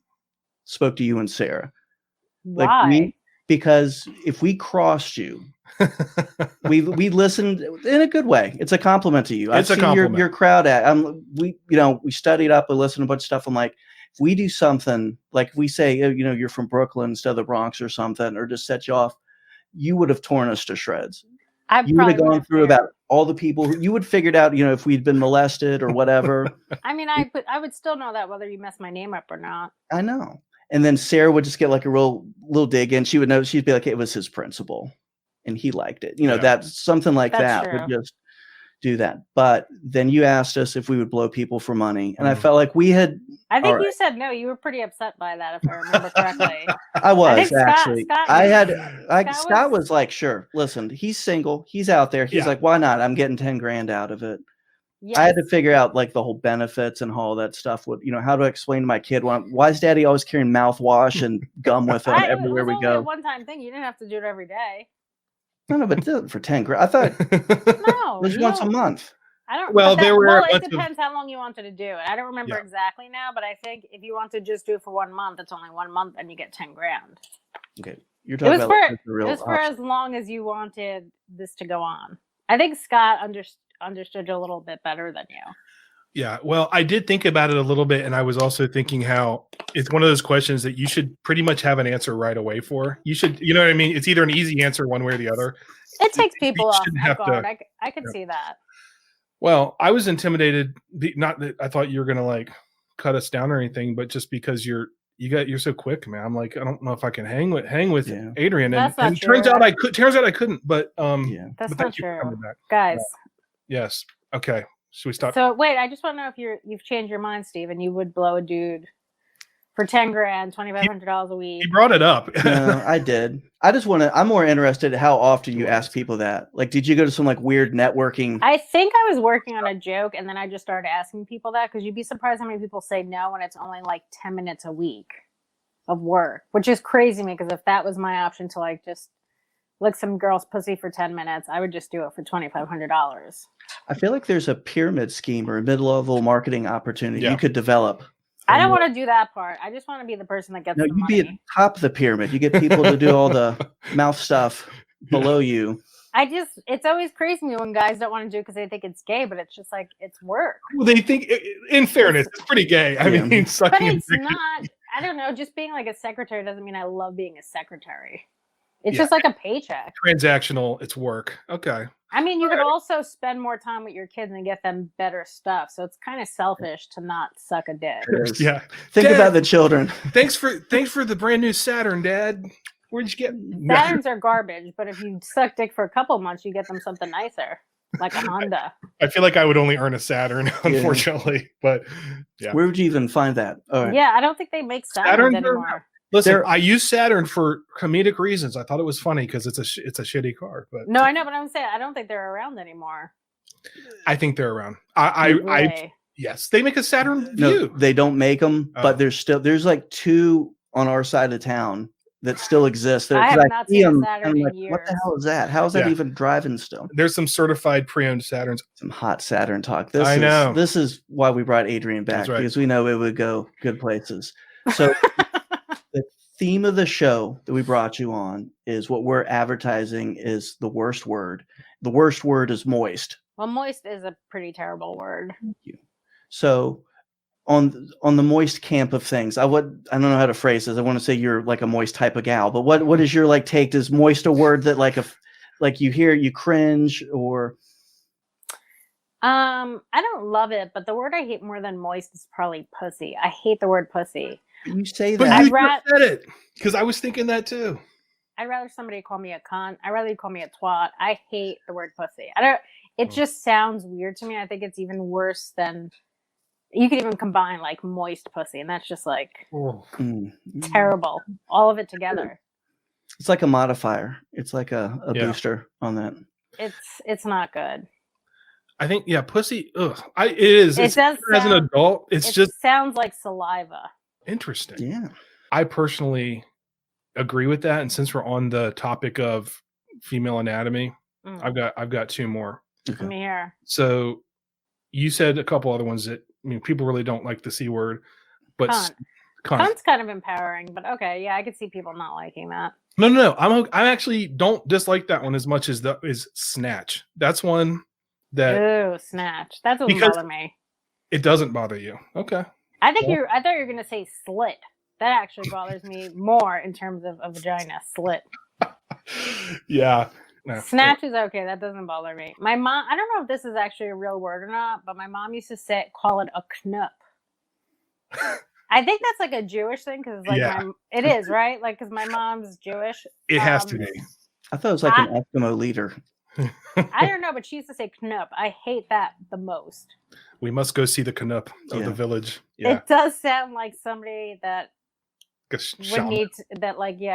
spoke to you and Sarah.
Why?
Because if we crossed you, we listened in a good way. It's a compliment to you.
It's
I've
a
seen
compliment.
your crowd we studied up and listened to a bunch of stuff. I'm like, if we do something like we say, you're from Brooklyn instead of the Bronx or something, or just set you off, you would have torn us to shreds. You would have gone through about all the people. You would have figured out, if we'd been molested or whatever.
I mean, I would still know that whether you messed my name up or not.
I know. And then Sarah would just get like a real little dig in. She would know. She'd be like, it was his principal, and he liked it. That's something like
That's
that
true.
would just do that. But then you asked us if we would blow people for money, and I felt like we had.
I think
all
you
right.
said no. You were pretty upset by that, if I remember correctly.
I was
think Scott-
actually.
Scott
Scott was like, sure. Listen, he's single. He's out there. He's
Yeah.
like, why not? I'm getting $10,000 out of it.
Yes.
I had to figure out like the whole benefits and all that stuff. How to explain to my kid why is Daddy always carrying mouthwash and gum with him everywhere
it was
we
only
go?
a one-time thing. You didn't have to do it every day.
No, but do it for $10,000. I thought
No,
it was once a month.
I don't.
Well,
but
there were a
it
bunch of-
depends how long you wanted to do it. I don't remember
Yeah.
exactly now, but I think if you want to just do it for 1 month, it's only 1 month, and you get $10,000.
Okay, you're
It
talking
was
about
for
like, the real
it was for
option.
as long as you wanted this to go on. I think Scott understood you a little bit better than you.
Yeah, well, I did think about it a little bit, and I was also thinking how it's one of those questions that you should pretty much have an answer right away for. You should, you know what I mean? It's either an easy answer one way or the other.
It takes people off
shouldn't have
guard.
to-
I could see that.
Well, I was intimidated, not that I thought you were going to like cut us down or anything, but just because you're so quick, man. I'm like, I don't know if I can hang with
Yeah.
Adrienne.
That's not
and turns
true.
out I could. Turns out I couldn't. But
Yeah.
That's
but
not
thank you for
true,
coming back.
guys.
Yes. Okay. Should we stop?
So wait, I just want to know if you've changed your mind, Steve, and you would blow a dude for $10,000, $2,500 a week.
He brought it up.
No, I did. I'm more interested in how often you ask people that. Like, did you go to some like weird networking?
I think I was working on a joke, and then I just started asking people that, because you'd be surprised how many people say no when it's only like 10 minutes a week of work, which is crazy to me, because if that was my option to like just lick some girl's pussy for 10 minutes, I would just do it for $2,500.
I feel like there's a pyramid scheme or a mid-level marketing opportunity
Yeah.
you could develop.
I don't want to do that part. I just want to be the person that gets
No,
the
you'd
money.
be at the top of the pyramid. You get people to do all the mouth stuff below you.
It's always crazy to me when guys don't want to do it because they think it's gay, but it's just like, it's work.
Well, they think, in fairness, it's pretty gay. I
Yeah.
mean,
But
sucking.
it's not. I don't know. Just being like a secretary doesn't mean I love being a secretary. It's
Yeah.
just like a paycheck.
Transactional, it's work. Okay.
I mean, you could also spend more time with your kids and get them better stuff. So it's kind of selfish to not suck a dick.
Yeah.
Think
Dad,
about the children.
Thanks for the brand new Saturn, Dad. Where'd you get
Saturns are garbage, but if you suck dick for a couple months, you get them something nicer, like a Honda.
I feel like I would only earn a Saturn, unfortunately. But yeah.
Where would you even find that? All right.
Yeah, I don't think they make Saturns anymore.
Listen, I use Saturn for comedic reasons. I thought it was funny because it's a shitty car. But
no, I know, but I'm saying I don't think they're around anymore.
I think they're around. Yes, they make a Saturn
No,
View.
they don't make them, but there's like 2 on our side of town that still exist.
I have not seen a Saturn in years.
What the hell is that? How is that even driving still?
There's some certified pre-owned Saturns.
Some hot Saturn talk.
I know.
This is why we brought Adrienne back, because we know it would go good places. So the theme of the show that we brought you on is what we're advertising is the worst word. The worst word is moist.
Well, moist is a pretty terrible word.
Thank you. So on the moist camp of things, I don't know how to phrase this. I want to say you're like a moist type of gal, but what is your like take? Is moist a word that like you hear you cringe or?
I don't love it, but the word I hate more than moist is probably pussy. I hate the word pussy.
You say
But
that.
you said it because I was thinking that too.
I'd rather somebody call me a cunt. I'd rather you call me a twat. I hate the word pussy. It just sounds weird to me. I think it's even worse than. You could even combine like moist pussy, and that's just like terrible. All of it together.
It's like a modifier. It's like a booster on that.
It's not good.
I think pussy. It is.
It does.
As an adult, it just
sounds like saliva.
Interesting.
Yeah.
I personally agree with that, and since we're on the topic of female anatomy, I've got 2 more.
Okay. Come here.
So you said a couple other ones that people really don't like the C word, but
cunt's kind of empowering. But okay, yeah, I could see people not liking that.
No. I actually don't dislike that one as much as is snatch. That's one that.
Ooh, snatch. That doesn't bother me.
It doesn't bother you. Okay.
I thought you were gonna say slit. That actually bothers me more in terms of a vagina. Slit.
Yeah. No,
snatch is okay. That doesn't bother me. My mom, I don't know if this is actually a real word or not, but my mom used to call it a knup. I think that's like a Jewish thing because like it is, right? Like because my mom's Jewish.
It has to be.
I thought it was like an Eskimo leader.
I don't know, but she used to say knup. I hate that the most.
We must go see the knup of the village. Yeah.
It does sound like somebody that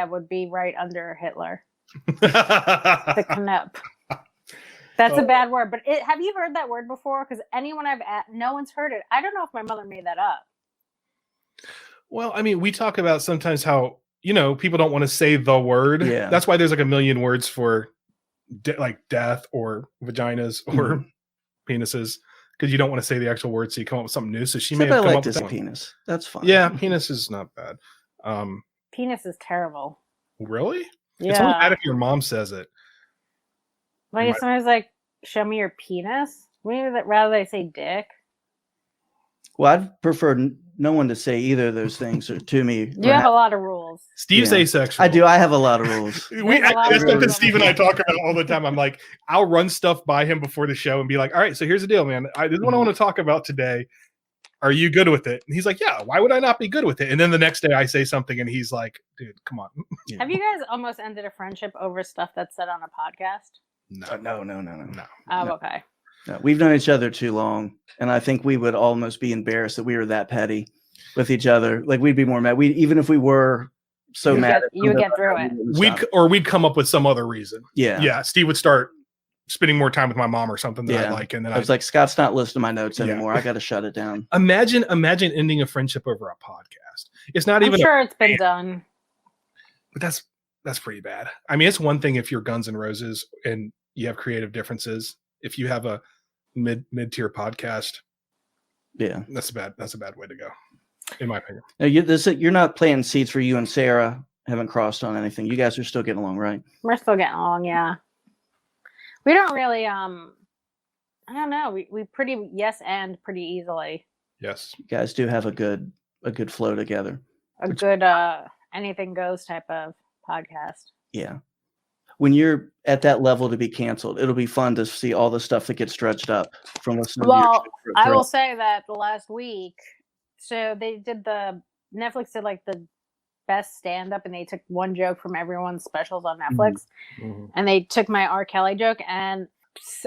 would be right under Hitler. The knup. That's a bad word, but have you heard that word before? Because anyone no one's heard it. I don't know if my mother made that up.
Well, I mean, we talk about sometimes how people don't want to say the word.
Yeah,
that's why there's like a million words for like death or vaginas or penises, because you don't want to say the actual word, so you come up with something new. So she may have come up with that
penis. That's fine.
Yeah, penis is not bad.
Penis is terrible.
Really?
Yeah.
It's only bad if your mom says it.
Like somebody's like, "Show me your penis." Rather they say dick.
Well, I'd prefer no one to say either of those things to me.
You have a lot of rules.
Steve's asexual.
I do. I have a lot of rules.
That's something Steve and I talk about all the time. I'm like, I'll run stuff by him before the show and be like, all right, so here's the deal, man. This is what I want to talk about today. Are you good with it? And he's like, yeah, why would I not be good with it? And then the next day I say something and he's like, dude, come on.
Have you guys almost ended a friendship over stuff that's said on a podcast?
No.
Oh, okay.
No, we've known each other too long, and I think we would almost be embarrassed that we were that petty with each other. Like we'd be more mad. Even if we were so mad,
you would get through it.
We'd come up with some other reason. Yeah. Steve would start spending more time with my mom or something that I like, and then I was
like, Scott's not listening to my notes anymore. I got to shut it down.
Imagine ending a friendship over a podcast. It's not even.
I'm sure it's been done,
but that's pretty bad. I mean, it's one thing if you're Guns N' Roses and you have creative differences. If you have a mid-tier podcast, that's a bad way to go, in my opinion.
Now, you're not planting seeds for you and Sarah. Haven't crossed on anything. You guys are still getting along, right?
We're still getting along, yeah. We don't really, I don't know. We pretty yes and pretty easily.
Yes,
you guys do have a good flow together.
a good anything goes type of podcast.
Yeah. When you're at that level to be canceled, it'll be fun to see all the stuff that gets dredged up from listening to your
Well,
show.
I will say that the last week, so they did Netflix did like the best stand-up, and they took one joke from everyone's specials on Netflix, and they took my R. Kelly joke, and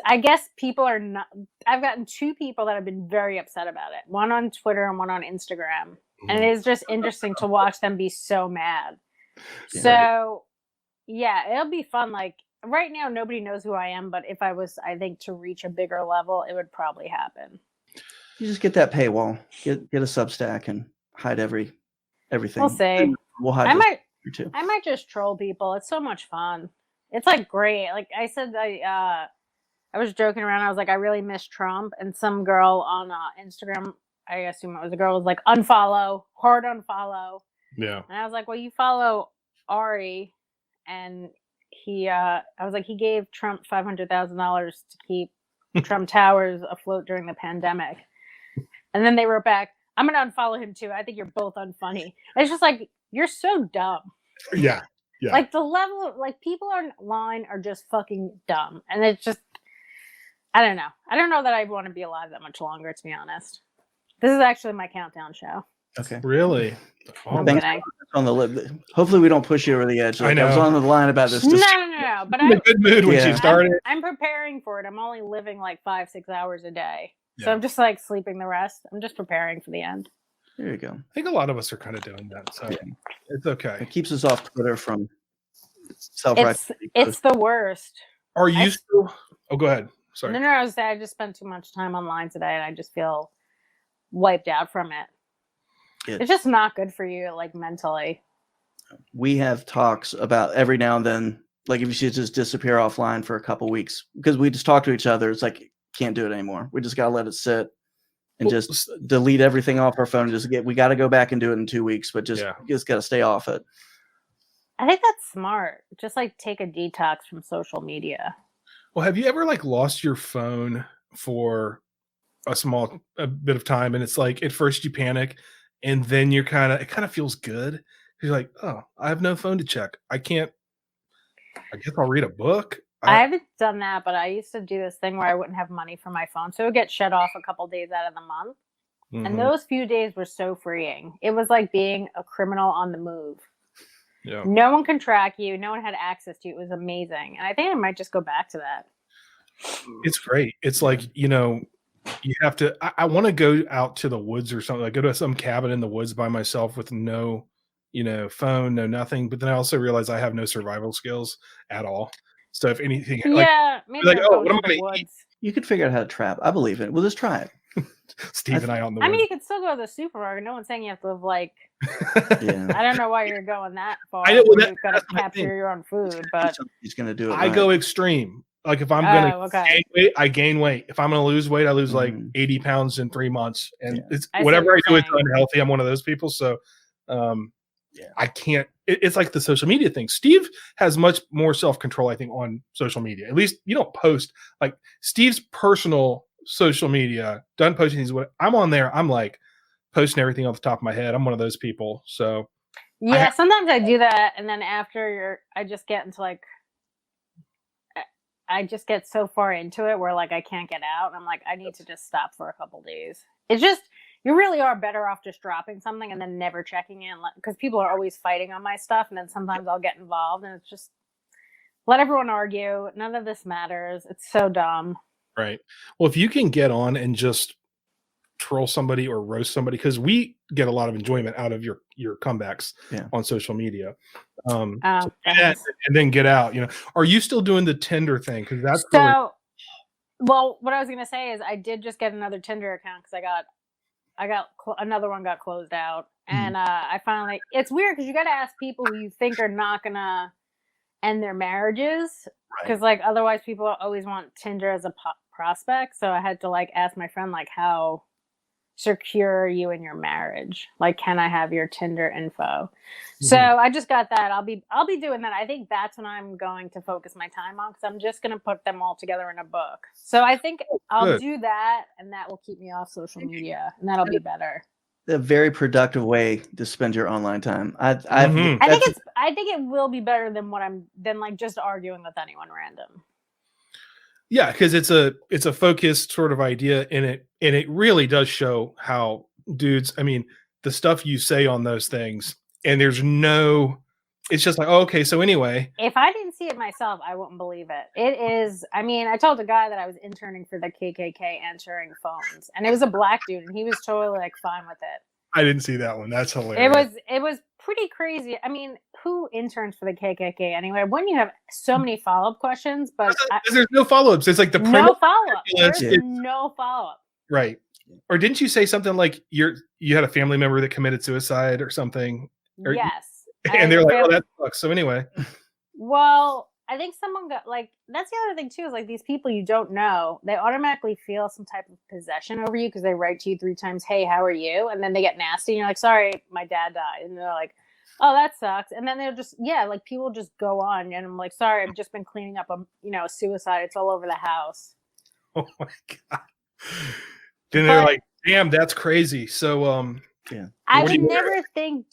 I guess people are not. I've gotten 2 people that have been very upset about it. One on Twitter and one on Instagram, and it is just interesting to watch them be so mad.
Yeah.
So, yeah, it'll be fun. Like right now, nobody knows who I am, but if I was, I think, to reach a bigger level, it would probably happen.
You just get that paywall, get a Substack, and hide everything.
We'll see.
We'll hide.
I might just troll people. It's so much fun. It's like great. Like I said, I was joking around. I was like, I really miss Trump, and some girl on Instagram, I assume it was a girl, was like, hard unfollow.
Yeah.
And I was like, well, you follow Ari, and I was like, he gave Trump $500,000 to keep Trump Towers afloat during the pandemic. And then they wrote back, I'm going to unfollow him too. I think you're both unfunny. And it's just like, you're so dumb.
Yeah. Yeah.
Like the level of, like, people online are just fucking dumb. And it's just, I don't know. I don't know that I want to be alive that much longer, to be honest. This is actually my countdown show.
Okay.
Really? Oh,
Thanks on the lip. Hopefully we don't push you over the edge. Like,
I know.
I was on the line about this.
No. But
I'm in a good mood when she started.
I'm preparing for it. I'm only living like 5-6 hours a day.
Yeah.
So I'm just like sleeping the rest. I'm just preparing for the end.
There you go.
I think a lot of us are kind of doing that. So it's okay.
It keeps us off Twitter from self-righteous.
It's the worst.
Are you still? Oh, go ahead. Sorry.
No, I was saying I just spent too much time online today, and I just feel wiped out from it. It's just not good for you, like mentally.
We have talks about every now and then, like if you should just disappear offline for a couple weeks, because we just talk to each other. It's like, can't do it anymore. We just got to let it sit and just delete everything off our phone. We got to go back and do it in 2 weeks, but just got to stay off it.
I think that's smart. Just like take a detox from social media.
Well, have you ever like lost your phone for a bit of time, and it's like at first you panic, and then it kind of feels good. You're like, oh, I have no phone to check. I guess I'll read a book.
I haven't done that, but I used to do this thing where I wouldn't have money for my phone, so it would get shut off a couple days out of the month. And those few days were so freeing. It was like being a criminal on the move. Yeah. No one can track you. No one had access to you. It was amazing. And I think I might just go back to that.
It's great. It's like, you have to, I want to go out to the woods or something. Like go to some cabin in the woods by myself with no, phone, no nothing. But then I also realize I have no survival skills at all. So if anything,
maybe
what am I going to eat?
You could figure out how to trap. I believe it. We'll just try it.
Steve and I on the
woods. I mean, you could still go to the supermarket. No one's saying you have to live like. I don't know why you're going that far. You've got to capture your own food, but
he's going to do it.
I go extreme. Like if I'm going to gain weight, I gain weight. If I'm going to lose weight, I lose like 80 pounds in 3 months. And it's whatever I do, it's unhealthy. I'm one of those people. So, I can't. It's like the social media thing. Steve has much more self-control, I think, on social media. At least you don't post like Steve's personal social media. Done posting these. I'm on there. I'm like posting everything off the top of my head. I'm one of those people. So
sometimes I do that, and then after I just get into like. I just get so far into it where like I can't get out, and I'm like, I need to just stop for a couple days. It's just. You really are better off just dropping something and then never checking in, because people are always fighting on my stuff, and then sometimes I'll get involved, and it's just let everyone argue. None of this matters. It's so dumb.
Right. Well, if you can get on and just troll somebody or roast somebody, because we get a lot of enjoyment out of your comebacks on social media. And then get out. Are you still doing the Tinder thing? Because that's
well. What I was gonna say is I did just get another Tinder account because I got another one got closed out, and I finally. It's weird because you got to ask people who you think are not gonna end their marriages, because like otherwise people always want Tinder as a prospect. So I had to like ask my friend like, how secure are you in your marriage? Like, can I have your Tinder info? So I just got that. I'll be doing that. I think that's when I'm going to focus my time on, because I'm just going to put them all together in a book. So I think I'll do that, and that will keep me off social media, and that'll be better.
a very productive way to spend your online time.
I think it will be better than like just arguing with anyone random.
Yeah, because it's a focused sort of idea in it, and it really does show how dudes. I mean, the stuff you say on those things, and there's no. It's just like, oh, okay. So anyway,
if I didn't see it myself, I wouldn't believe it. It is. I mean, I told a guy that I was interning for the KKK answering phones, and it was a black dude, and he was totally like fine with it.
I didn't see that one. That's hilarious.
It was pretty crazy. I mean, who interns for the KKK anyway? When you have so many follow-up questions, but
there's no follow-ups. It's like the
no follow-up. There's no follow-up.
Right. Or didn't you say something like you had a family member that committed suicide or something?
Yes.
And they're like, oh, that sucks. So anyway.
Well, I think someone got like, that's the other thing too, is like these people you don't know, they automatically feel some type of possession over you because they write to you 3 times, hey, how are you? And then they get nasty and you're like, sorry, my dad died. And they're like, oh, that sucks. And then they'll just, like people just go on. And I'm like, sorry, I've just been cleaning up a suicide. It's all over the house.
Oh my God. Then they're like, damn, that's crazy. So,
yeah.
I would never think,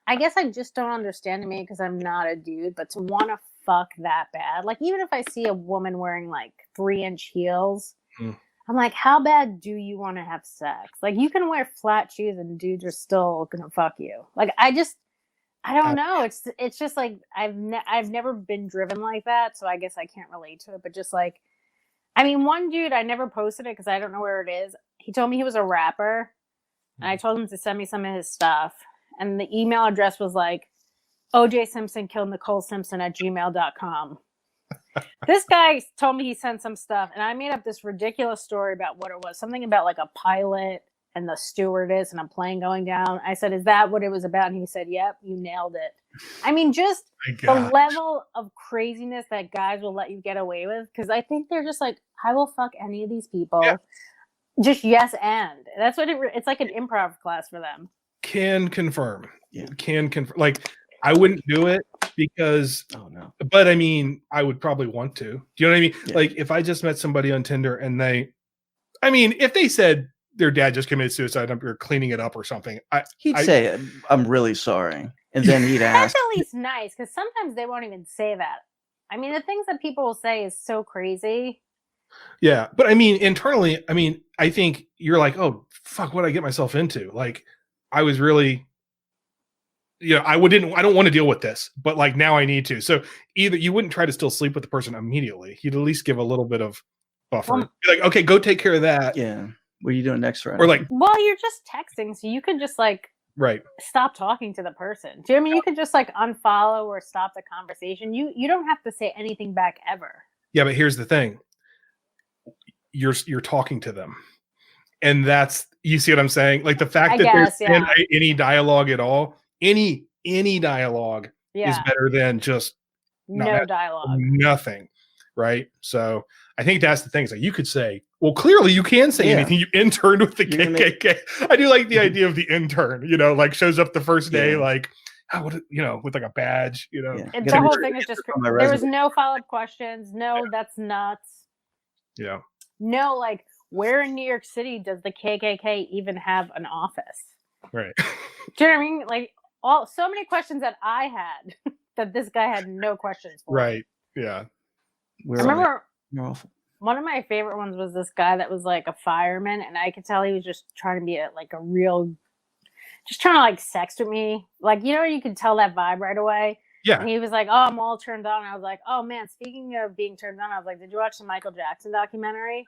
I guess I just don't understand me because I'm not a dude, but to want to fuck that bad, like even if I see a woman wearing like 3-inch heels, I'm like, how bad do you want to have sex? Like you can wear flat shoes and dudes are still gonna fuck you. Like I don't know. It's just like I've never been driven like that, so I guess I can't relate to it. But just like, I mean, one dude, I never posted it because I don't know where it is. He told me he was a rapper, and I told him to send me some of his stuff. And the email address was like, OJ Simpson killed Nicole Simpson at gmail.com. This guy told me he sent some stuff, and I made up this ridiculous story about what it was. Something about like a pilot and the stewardess and a plane going down. I said, is that what it was about? And he said, yep, you nailed it. I mean, just the level of craziness that guys will let you get away with. Because I think they're just like, I will fuck any of these people. Yeah. Just yes and. That's what it's like an improv class for them.
Can confirm. Like I wouldn't do it because but I mean I would probably want to. Do you know what I mean? Yeah. Like if I just met somebody on Tinder and if they said their dad just committed suicide or cleaning it up or something,
he'd say I'm really sorry, and then he'd ask.
That's at least nice because sometimes they won't even say that. I mean, the things that people will say is so crazy.
Yeah, but I mean internally, I think you're like, oh fuck, what did I get myself into? Like I was really, I don't want to deal with this, but like now I need to. So either you wouldn't try to still sleep with the person immediately. You'd at least give a little bit of buffer. Be like, okay, go take care of that.
Yeah. What are you doing next Friday?
Or like,
well, you're just texting, so you could just like stop talking to the person. Do you know what I mean? You could just like unfollow or stop the conversation. You don't have to say anything back ever. Yeah,
but here's the thing. You're talking to them. And that's, you see what I'm saying? Like the fact there's any dialogue at all, any dialogue is better than just
no dialogue,
nothing. Right. So I think that's the thing. It's like you could say, well, clearly you can say anything. You interned with the KKK. I do like the idea of the intern, like shows up the first day, like, with like a badge,
And the whole thing is just, there was no follow-up questions. No, that's nuts.
Yeah.
No, like, where in New York City does the KKK even have an office?
Right.
Do you know what I mean? Like, so many questions that I had that this guy had no questions for.
Right. Yeah.
I remember one of my favorite ones was this guy that was like a fireman, and I could tell he was just trying to be just trying to like sex with me. Like, you could tell that vibe right away.
Yeah.
And he was like, oh, I'm all turned on. I was like, oh man, speaking of being turned on, I was like, did you watch the Michael Jackson documentary?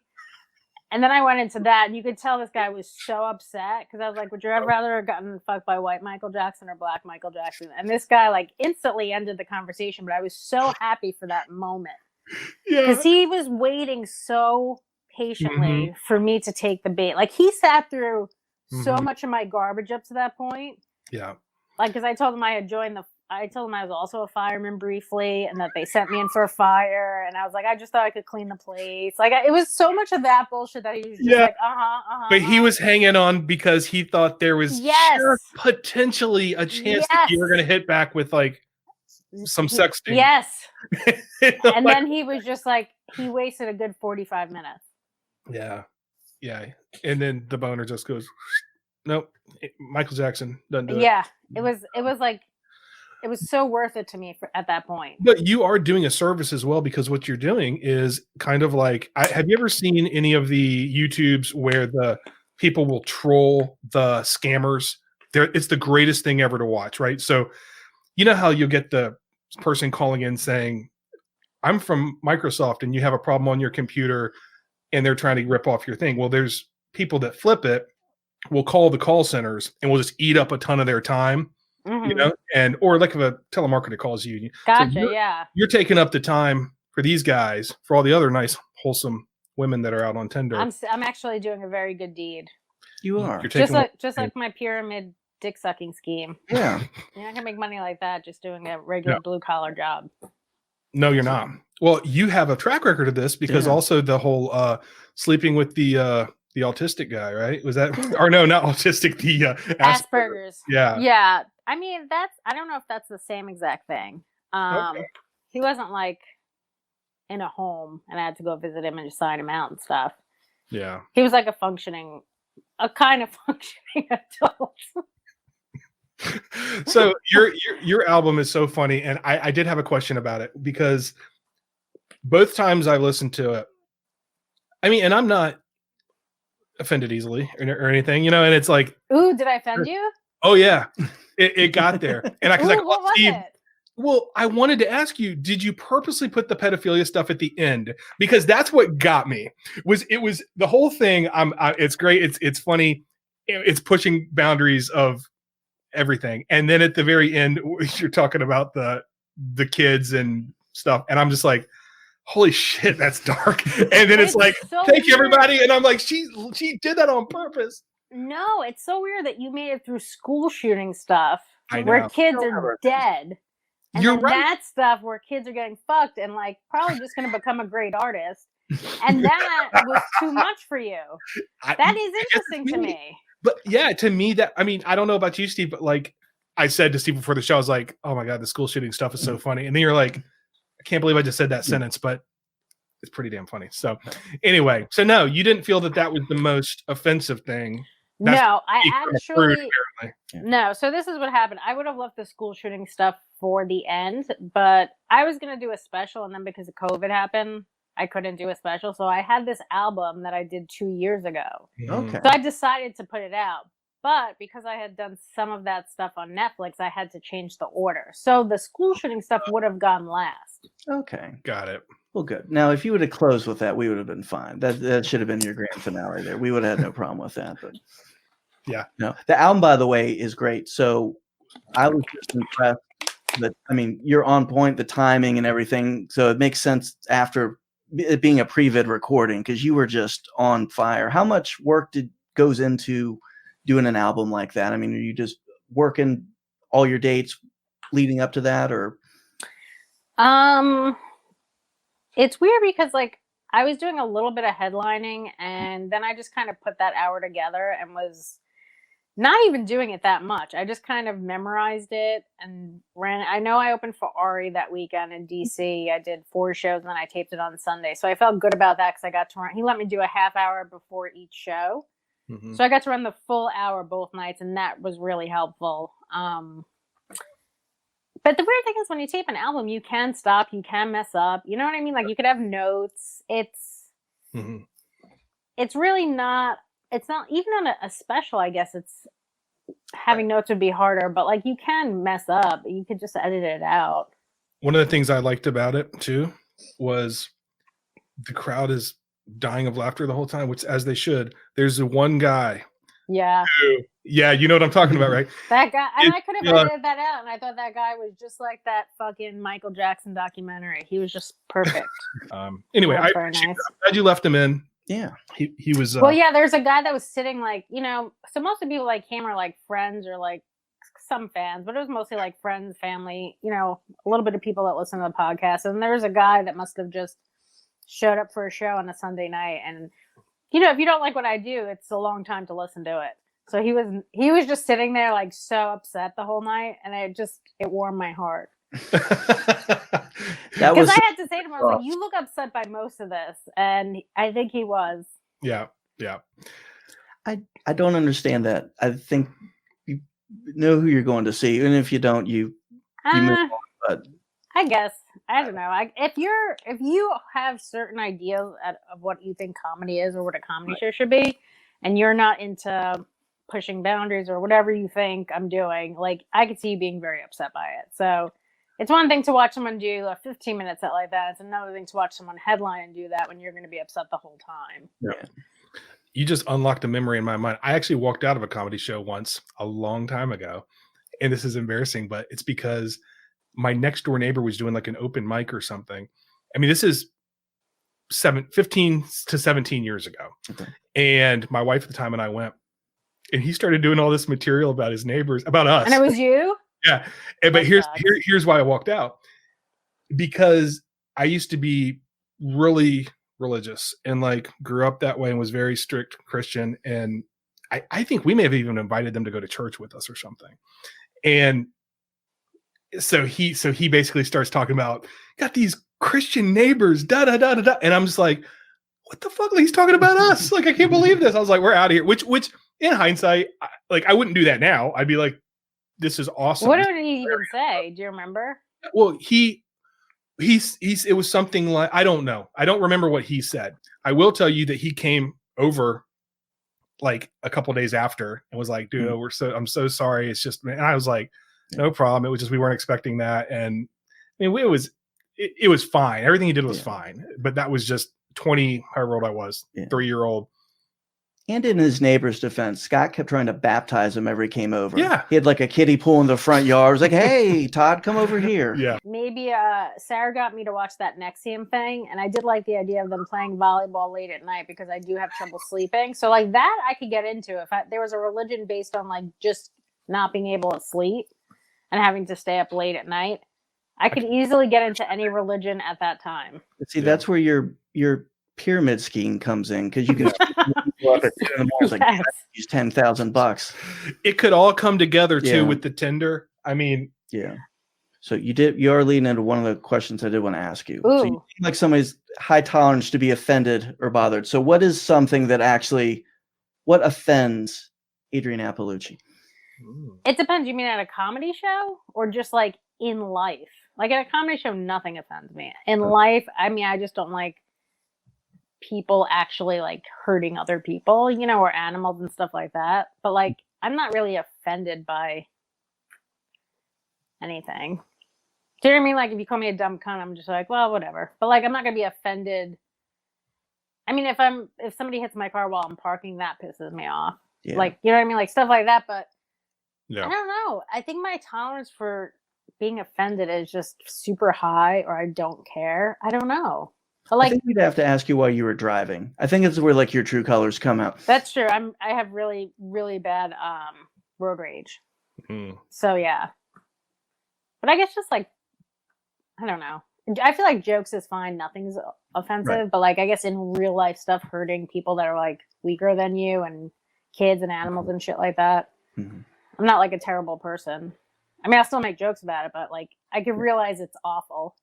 And then I went into that, and you could tell this guy was so upset because I was like, would you ever rather have gotten fucked by white Michael Jackson or black Michael Jackson? And this guy like instantly ended the conversation, but I was so happy for that moment. Because he was waiting so patiently for me to take the bait. Like he sat through so much of my garbage up to that point.
Yeah.
Like, because I told him I was also a fireman briefly, and that they sent me in for a fire, and I was like, I just thought I could clean the place. Like, it was so much of that bullshit that he was just like, But
he was hanging on because he thought there was potentially a chance that you were going to hit back with like some sexting.
Yes. And then he was just like, he wasted a good 45 minutes.
Yeah. Yeah. And then the boner just goes. Nope. Michael Jackson doesn't do it.
Yeah, it was like it was so worth it to me at that point.
But you are doing a service as well, because what you're doing is kind of like, have you ever seen any of the YouTubes where the people will troll the scammers? It's the greatest thing ever to watch, right? So you know how you'll get the person calling in saying, I'm from Microsoft and you have a problem on your computer and they're trying to rip off your thing. Well, there's people that flip it, will call the call centers and will just eat up a ton of their time, you know, and or like if a telemarketer calls you.
Gotcha,
so
yeah.
You're taking up the time for these guys, for all the other nice, wholesome women that are out on Tinder.
I'm actually doing a very good deed.
You are.
Just like my pyramid dick sucking scheme.
Yeah.
You're not gonna make money like that just doing a regular blue collar job.
No, you're not. Well, you have a track record of this because also the whole sleeping with the autistic guy, right? Was that, or no, not autistic, the
Asperger's.
Yeah.
Yeah. I mean, I don't know if that's the same exact thing.
Okay.
He wasn't like in a home and I had to go visit him and just sign him out and stuff.
Yeah.
He was like a kind of functioning adult.
So your album is so funny, and I did have a question about it because both times I've listened to it, I mean, and I'm not offended easily or anything, you know, and it's like,
ooh, did I offend you?
Oh yeah, it got there, and I was like,
what was
Steve,
it?
well, I wanted to ask you, did you purposely put the pedophilia stuff at the end? Because that's what got me. It was the whole thing. It's great. It's funny. It's pushing boundaries of everything, and then at the very end, you're talking about the kids and stuff, and I'm just like, holy shit, that's dark. And then it's like,
so
thank you,
weird.
everybody, and I'm like, she did that on purpose.
No, it's so weird that you made it through school shooting stuff
I
where
know.
kids are dead. And
You're
then
right.
that stuff where kids are getting fucked and like probably just going to become a great artist. And that was too much for you. That is interesting to me.
But yeah, to me, that, I mean, I don't know about you, Steve, but like I said to Steve before the show, I was like, oh my God, the school shooting stuff is so funny. And then you're like, I can't believe I just said that sentence, but it's pretty damn funny. So anyway, so no, you didn't feel that was the most offensive thing. That's
no, I actually, no. So this is what happened. I would have left the school shooting stuff for the end, but I was going to do a special. And then because of COVID happened, I couldn't do a special. So I had this album that I did 2 years ago.
Okay.
So I decided to put it out. But because I had done some of that stuff on Netflix, I had to change the order. So the school shooting stuff would have gone last.
Okay.
Got it.
Well, good. Now, if you would have closed with that, we would have been fine. That should have been your grand finale there. We would have had no problem with that. But
yeah.
No. The album, by the way, is great. So I was just impressed that, I mean, you're on point, the timing and everything. So it makes sense after it being a pre-vid recording because you were just on fire. How much work goes into doing an album like that? I mean, are you just working all your dates leading up to that, or?
It's weird because like I was doing a little bit of headlining and then I just kind of put that hour together and was not even doing it that much. I just kind of memorized it and ran. I know I opened for Ari that weekend in DC. I did 4 shows and then I taped it on Sunday. So I felt good about that because I got to run. He let me do a half hour before each show. Mm-hmm. So I got to run the full hour both nights and that was really helpful. But the weird thing is when you tape an album, you can stop, you can mess up. You know what I mean? Like you could have notes. It's really not, it's not even on a special, I guess it's having notes would be harder, but like you can mess up. You could just edit it out.
One of the things I liked about it too was the crowd is dying of laughter the whole time, which as they should. There's one guy.
Yeah.
Yeah, you know what I'm talking about, right?
That guy, and I could have edited that out, and I thought that guy was just like that fucking Michael Jackson documentary. He was just perfect.
Anyway, I'm
nice.
glad you left him in.
Yeah,
he was.
Well, yeah, there's a guy that was sitting like, you know, so most of the people like him are like friends or like some fans, but it was mostly like friends, family, you know, a little bit of people that listen to the podcast. And there was a guy that must have just showed up for a show on a Sunday night, and you know, if you don't like what I do, it's a long time to listen to it. So he was just sitting there like so upset the whole night, and it warmed my heart. Because I had to say to him, I was like, "You look upset by most of this," and I think he was.
Yeah.
I don't understand that. I think you know who you're going to see, and if you don't, you move on. But
I guess I don't know. If you have certain ideas of what you think comedy is or what a comedy show should be, and you're not into pushing boundaries or whatever you think I'm doing, like I could see you being very upset by it. So it's one thing to watch someone do a 15-minute set like that. It's another thing to watch someone headline and do that when you're going to be upset the whole time.
Yeah. You just unlocked a memory in my mind. I actually walked out of a comedy show once a long time ago, and this is embarrassing, but it's because my next door neighbor was doing like an open mic or something. I mean, this is 15 to 17 years ago. Okay. And my wife at the time and I went, and he started doing all this material about his neighbors, about us.
And it was you?
Yeah. But here's why I walked out. Because I used to be really religious and like grew up that way and was very strict Christian. And I think we may have even invited them to go to church with us or something. And so he basically starts talking about, got these Christian neighbors, da da da da da. And I'm just like, what the fuck? Like, he's talking about us. Like, I can't believe this. I was like, we're out of here. Which in hindsight, I wouldn't do that now. I'd be like, this is awesome.
What did he even say? Do you remember?
Well, it was something like, I don't know. I don't remember what he said. I will tell you that he came over like a couple days after and was like, dude, I'm so sorry. It's just, and I was like, no problem. It was just, we weren't expecting that. And I mean, it was fine. Everything he did was fine, but that was just 20, however old I was, 3-year-old.
And in his neighbor's defense, Scott kept trying to baptize him every came over.
Yeah.
He had like a kiddie pool in the front yard. It was like, hey, Todd, come over here.
Yeah.
Maybe Sarah got me to watch that Nexium thing, and I did like the idea of them playing volleyball late at night because I do have trouble sleeping. So like that I could get into if there was a religion based on like just not being able to sleep and having to stay up late at night. I could easily get into any religion at that time.
See, that's where your pyramid scheme comes in, because you can use $10,000.
It could all come together too with the Tinder. I mean,
yeah. So you are leading into one of the questions I did want to ask you.
Ooh.
So you seem like somebody's high tolerance to be offended or bothered. So what is something that what offends Adrienne Iapalucci?
It depends. You mean at a comedy show or just like in life? Like at a comedy show, nothing offends me. In life, I mean, I just don't like people actually like hurting other people, or animals and stuff like that. But like, I'm not really offended by anything. Do you know what I mean? Like if you call me a dumb cunt, I'm just like, well, whatever. But like, I'm not gonna be offended. I mean, if somebody hits my car while I'm parking, that pisses me off. Yeah. Like, you know what I mean? Like stuff like that. But I don't know. I think my tolerance for being offended is just super high, or I don't care. I don't know. But like,
I think we'd have to ask you while you were driving. I think it's where like your true colors come out.
That's true. I have really, really bad road rage. Mm. So yeah. But I guess just like, I don't know. I feel like jokes is fine. Nothing's offensive. Right. But like, I guess in real life stuff, hurting people that are like weaker than you and kids and animals and shit like that. Mm-hmm. I'm not like a terrible person. I mean, I'll still make jokes about it, but like I can realize it's awful.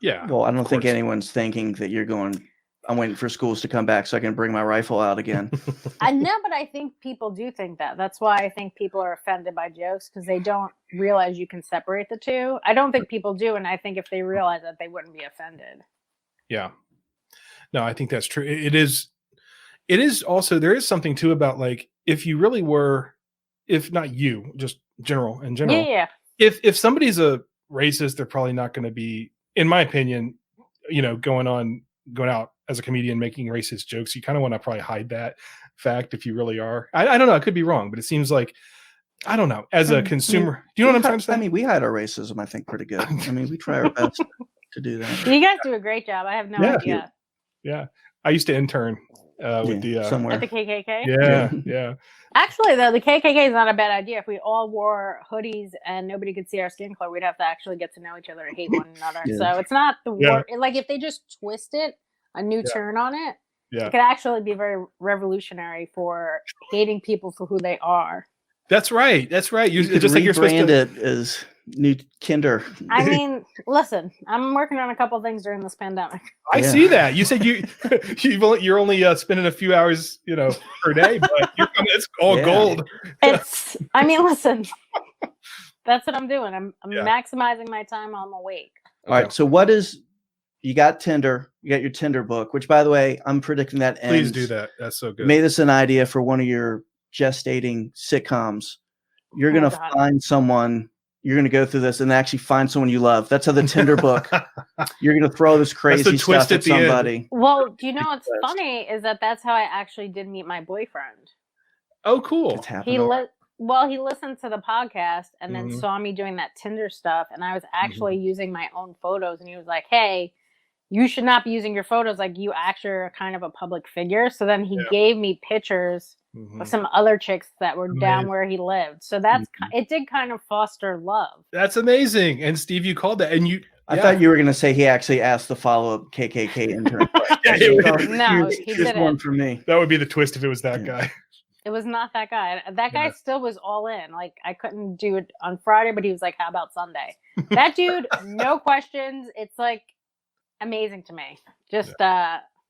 Yeah.
Well, I don't think anyone's thinking that you're going, I'm waiting for schools to come back so I can bring my rifle out again.
I know, but I think people do think that. That's why I think people are offended by jokes, because they don't realize you can separate the two. I don't think people do, and I think if they realize that, they wouldn't be offended.
Yeah. No, I think that's true. It is also, there is something too about like, if you really were, if not you, just in general.
Yeah.
If somebody's a racist, they're probably not going to be, in my opinion, going out as a comedian making racist jokes. You kind of want to probably hide that fact if you really are. I don't know. I could be wrong, but it seems like, I don't know. As a consumer, do you know what I'm trying to say?
I mean, we hide our racism, I think, pretty good. I mean, we try our best to do that.
You guys do a great job. I have no idea.
Yeah. I used to intern with the
somewhere
at the KKK.
Yeah.
Actually, though, the KKK is not a bad idea. If we all wore hoodies and nobody could see our skin color, we'd have to actually get to know each other and hate one another. So it's not the war. Like if they just twist it, a new turn on it, it could actually be very revolutionary for hating people for who they are.
That's right.
You just like you're supposed to. It as new kinder.
I mean, listen, I'm working on a couple things during this pandemic.
I see that. You said you're only spending a few hours, per day, but it's all gold.
Listen, that's what I'm doing. I'm maximizing my time while I'm awake.
All right. So you got Tinder, you got your Tinder book, which by the way, I'm predicting that ends.
Please do that. That's so good.
Made this an idea for one of your gestating sitcoms. You're going to find someone, you're going to go through this and actually find someone you love. That's how the Tinder book, you're going to throw this crazy stuff at somebody.
End. Well, do you know what's funny is that's how I actually did meet my boyfriend.
Oh, cool.
He listened to the podcast and then saw me doing that Tinder stuff. And I was actually using my own photos. And he was like, hey, you should not be using your photos. Like, you actually are kind of a public figure. So then he gave me pictures of some other chicks that were down where he lived. So it did kind of foster love.
That's amazing. And Steve, you called that. And
I thought you were going to say he actually asked the follow-up KKK intern.
No, he didn't.
One for me.
That would be the twist if it was that guy.
It was not that guy. That guy still was all in. Like, I couldn't do it on Friday, but he was like, how about Sunday? That dude, no questions. It's like amazing to me. Just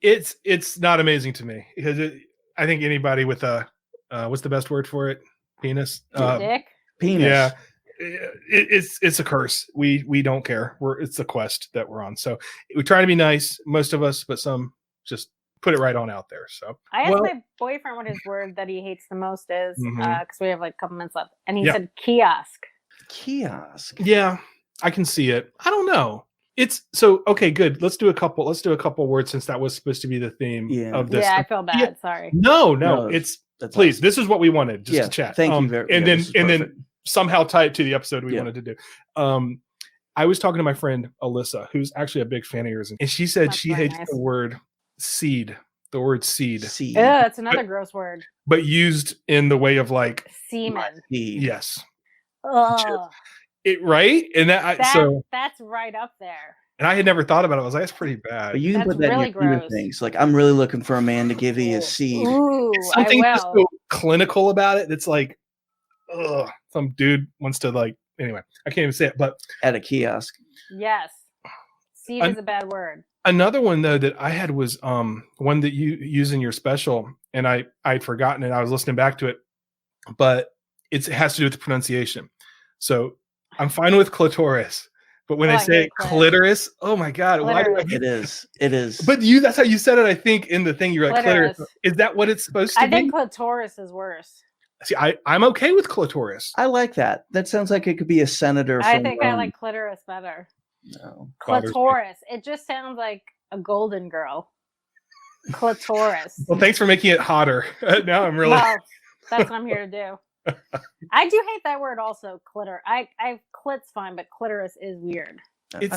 it's not amazing to me because I think anybody with a what's the best word for it? Penis.
Dick.
Penis.
Yeah. It's a curse. We don't care. It's a quest that we're on. So we try to be nice, most of us, but some just put it right on out there. So
I asked my boyfriend what his word that he hates the most is, because we have like a couple minutes left, and he said kiosk.
Kiosk.
Yeah, I can see it. I don't know. It's so okay. Good. Let's do a couple words since that was supposed to be the theme of this.
Yeah, I feel bad. Yeah. Sorry.
No. It's please. Awesome. This is what we wanted. Just to chat.
Thank you very
much. And then somehow tie it to the episode we wanted to do. I was talking to my friend Alyssa, who's actually a big fan of yours, and she said she hates the word seed. The word seed.
Yeah, it's another gross word.
But used in the way of like
semen.
Yes.
Ugh.
Right? And
that's right up there.
And I had never thought about it. I was like, that's pretty bad.
But you can put that really in your things. Like, I'm really looking for a man to give you a seed.
Ooh,
something just so clinical about it. It's like, some dude wants to anyway, I can't even say it, but
at a kiosk.
Yes. Seed is a bad word.
Another one though that I had was one that you use in your special, and I'd forgotten it. I was listening back to it, but it has to do with the pronunciation. So I'm fine with clitoris, but when they say clitoris, oh my god, why do I?
It is.
But that's how you said it. I think in the thing you're like clitoris. Is that what it's supposed to be?
I think clitoris is worse.
See, I'm okay with clitoris.
I like that. That sounds like it could be a senator.
I think I like clitoris better.
No.
Clitoris. It just sounds like a golden girl. Clitoris.
Well, thanks for making it hotter. Now I'm really.
Well, that's what I'm here to do. I do hate that word also, clitor. I clit's fine, but clitoris is weird.
I'm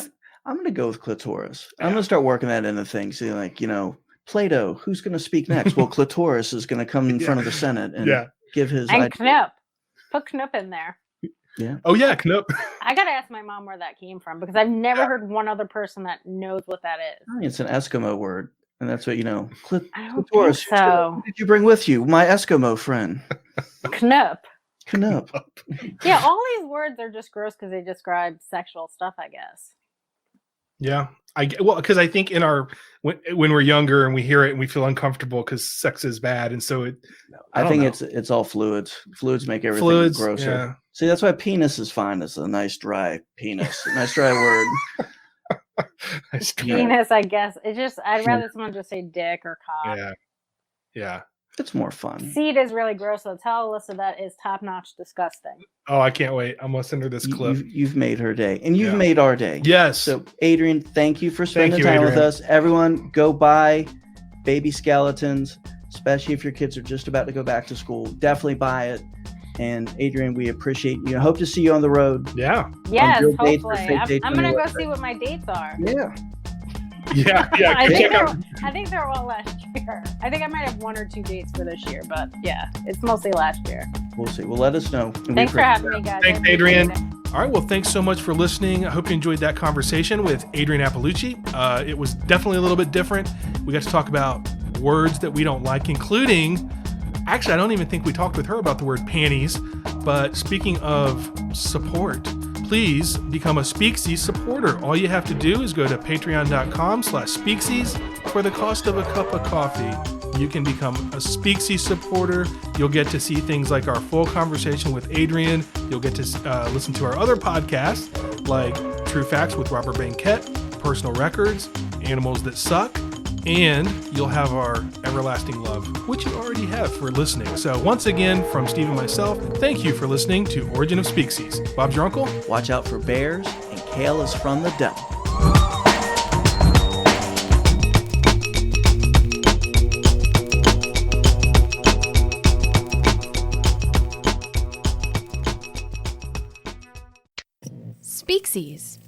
going to go with clitoris. I'm going to start working that into things. So, Plato, who's going to speak next? Well, clitoris is going to come in front of the Senate and give his.
And Knup. Put Knup in there.
Yeah.
Oh yeah, Knup.
I gotta ask my mom where that came from because I've never heard one other person that knows what that is.
It's an Eskimo word, and that's what
I don't
clitoris.
think so.
What did you bring with you? My Eskimo friend.
Knup.
Knup.
Yeah, all these words are just gross because they describe sexual stuff, I guess.
Yeah, because I think when we're younger and we hear it and we feel uncomfortable because sex is bad, and so I think
it's all fluids. Fluids make everything grosser.
Yeah.
See, that's why penis is fine. It's a nice dry penis, a nice dry word.
Penis, I guess. I'd rather someone just say dick or cock.
Yeah.
It's more fun.
Seed is really gross, so tell Alyssa that is top-notch disgusting.
Oh, I can't wait. I'm going to send her this clip.
You've made her day, and you've made our day.
Yes.
So, Adrienne, thank you for spending time with us. Everyone, go buy Baby Skeletons, especially if your kids are just about to go back to school. Definitely buy it. And, Adrienne, we appreciate you. I hope to see you on the road.
Yeah.
Yes, hopefully. I'm going to go see what my dates are.
Yeah.
Yeah.
I think they're all last year. I think I might have 1 or 2 dates for this year, but yeah, it's mostly last year.
We'll see. Well, let us know.
Thanks for having me, guys.
Thanks, Adrienne. All right. Well, thanks so much for listening. I hope you enjoyed that conversation with Adrienne Iapalucci. It was definitely a little bit different. We got to talk about words that we don't like, including, actually, I don't even think we talked with her about the word panties. But speaking of support, please become a Speakcies supporter. All you have to do is go to patreon.com/Speakcies. For the cost of a cup of coffee, you can become a Speakcies supporter. You'll get to see things like our full conversation with Adrienne. You'll get to listen to our other podcasts like True Facts with Robert Banquette, Personal Records, Animals That Suck, and you'll have our everlasting love, which you already have for listening. So once again, from Steve and myself, thank you for listening to Origin of Speakcies. Bob's your uncle.
Watch out for bears, and kale is from the devil.
Speakcies.